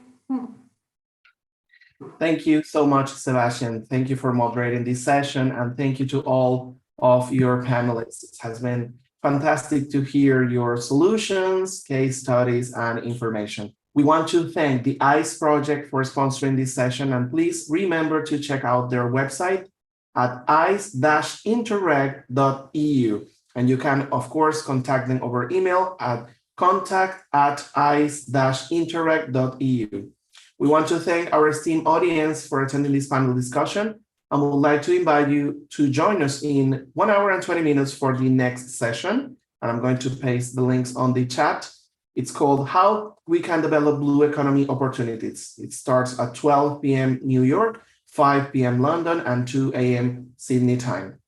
Thank you so much, Sebastian. Thank you for moderating this session, and thank you to all of your panelists. It has been fantastic to hear your solutions, case studies, and information. We want to thank the ICE project for sponsoring this session, and please remember to check out their website at ice-interreg.eu. And you can, of course, contact them over email at contact@ice-interreg.eu. We want to thank our esteemed audience for attending this panel discussion, and we would like to invite you to join us in 1 hour and 20 minutes for the next session. And I'm going to paste the links on the chat. It's called How We Can Develop Blue Economy Opportunities. It starts at 12 p.m. New York, 5 p.m. London, and 2 a.m. Sydney time.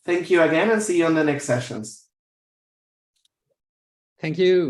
Thank you again, and see you on the next sessions. Thank you.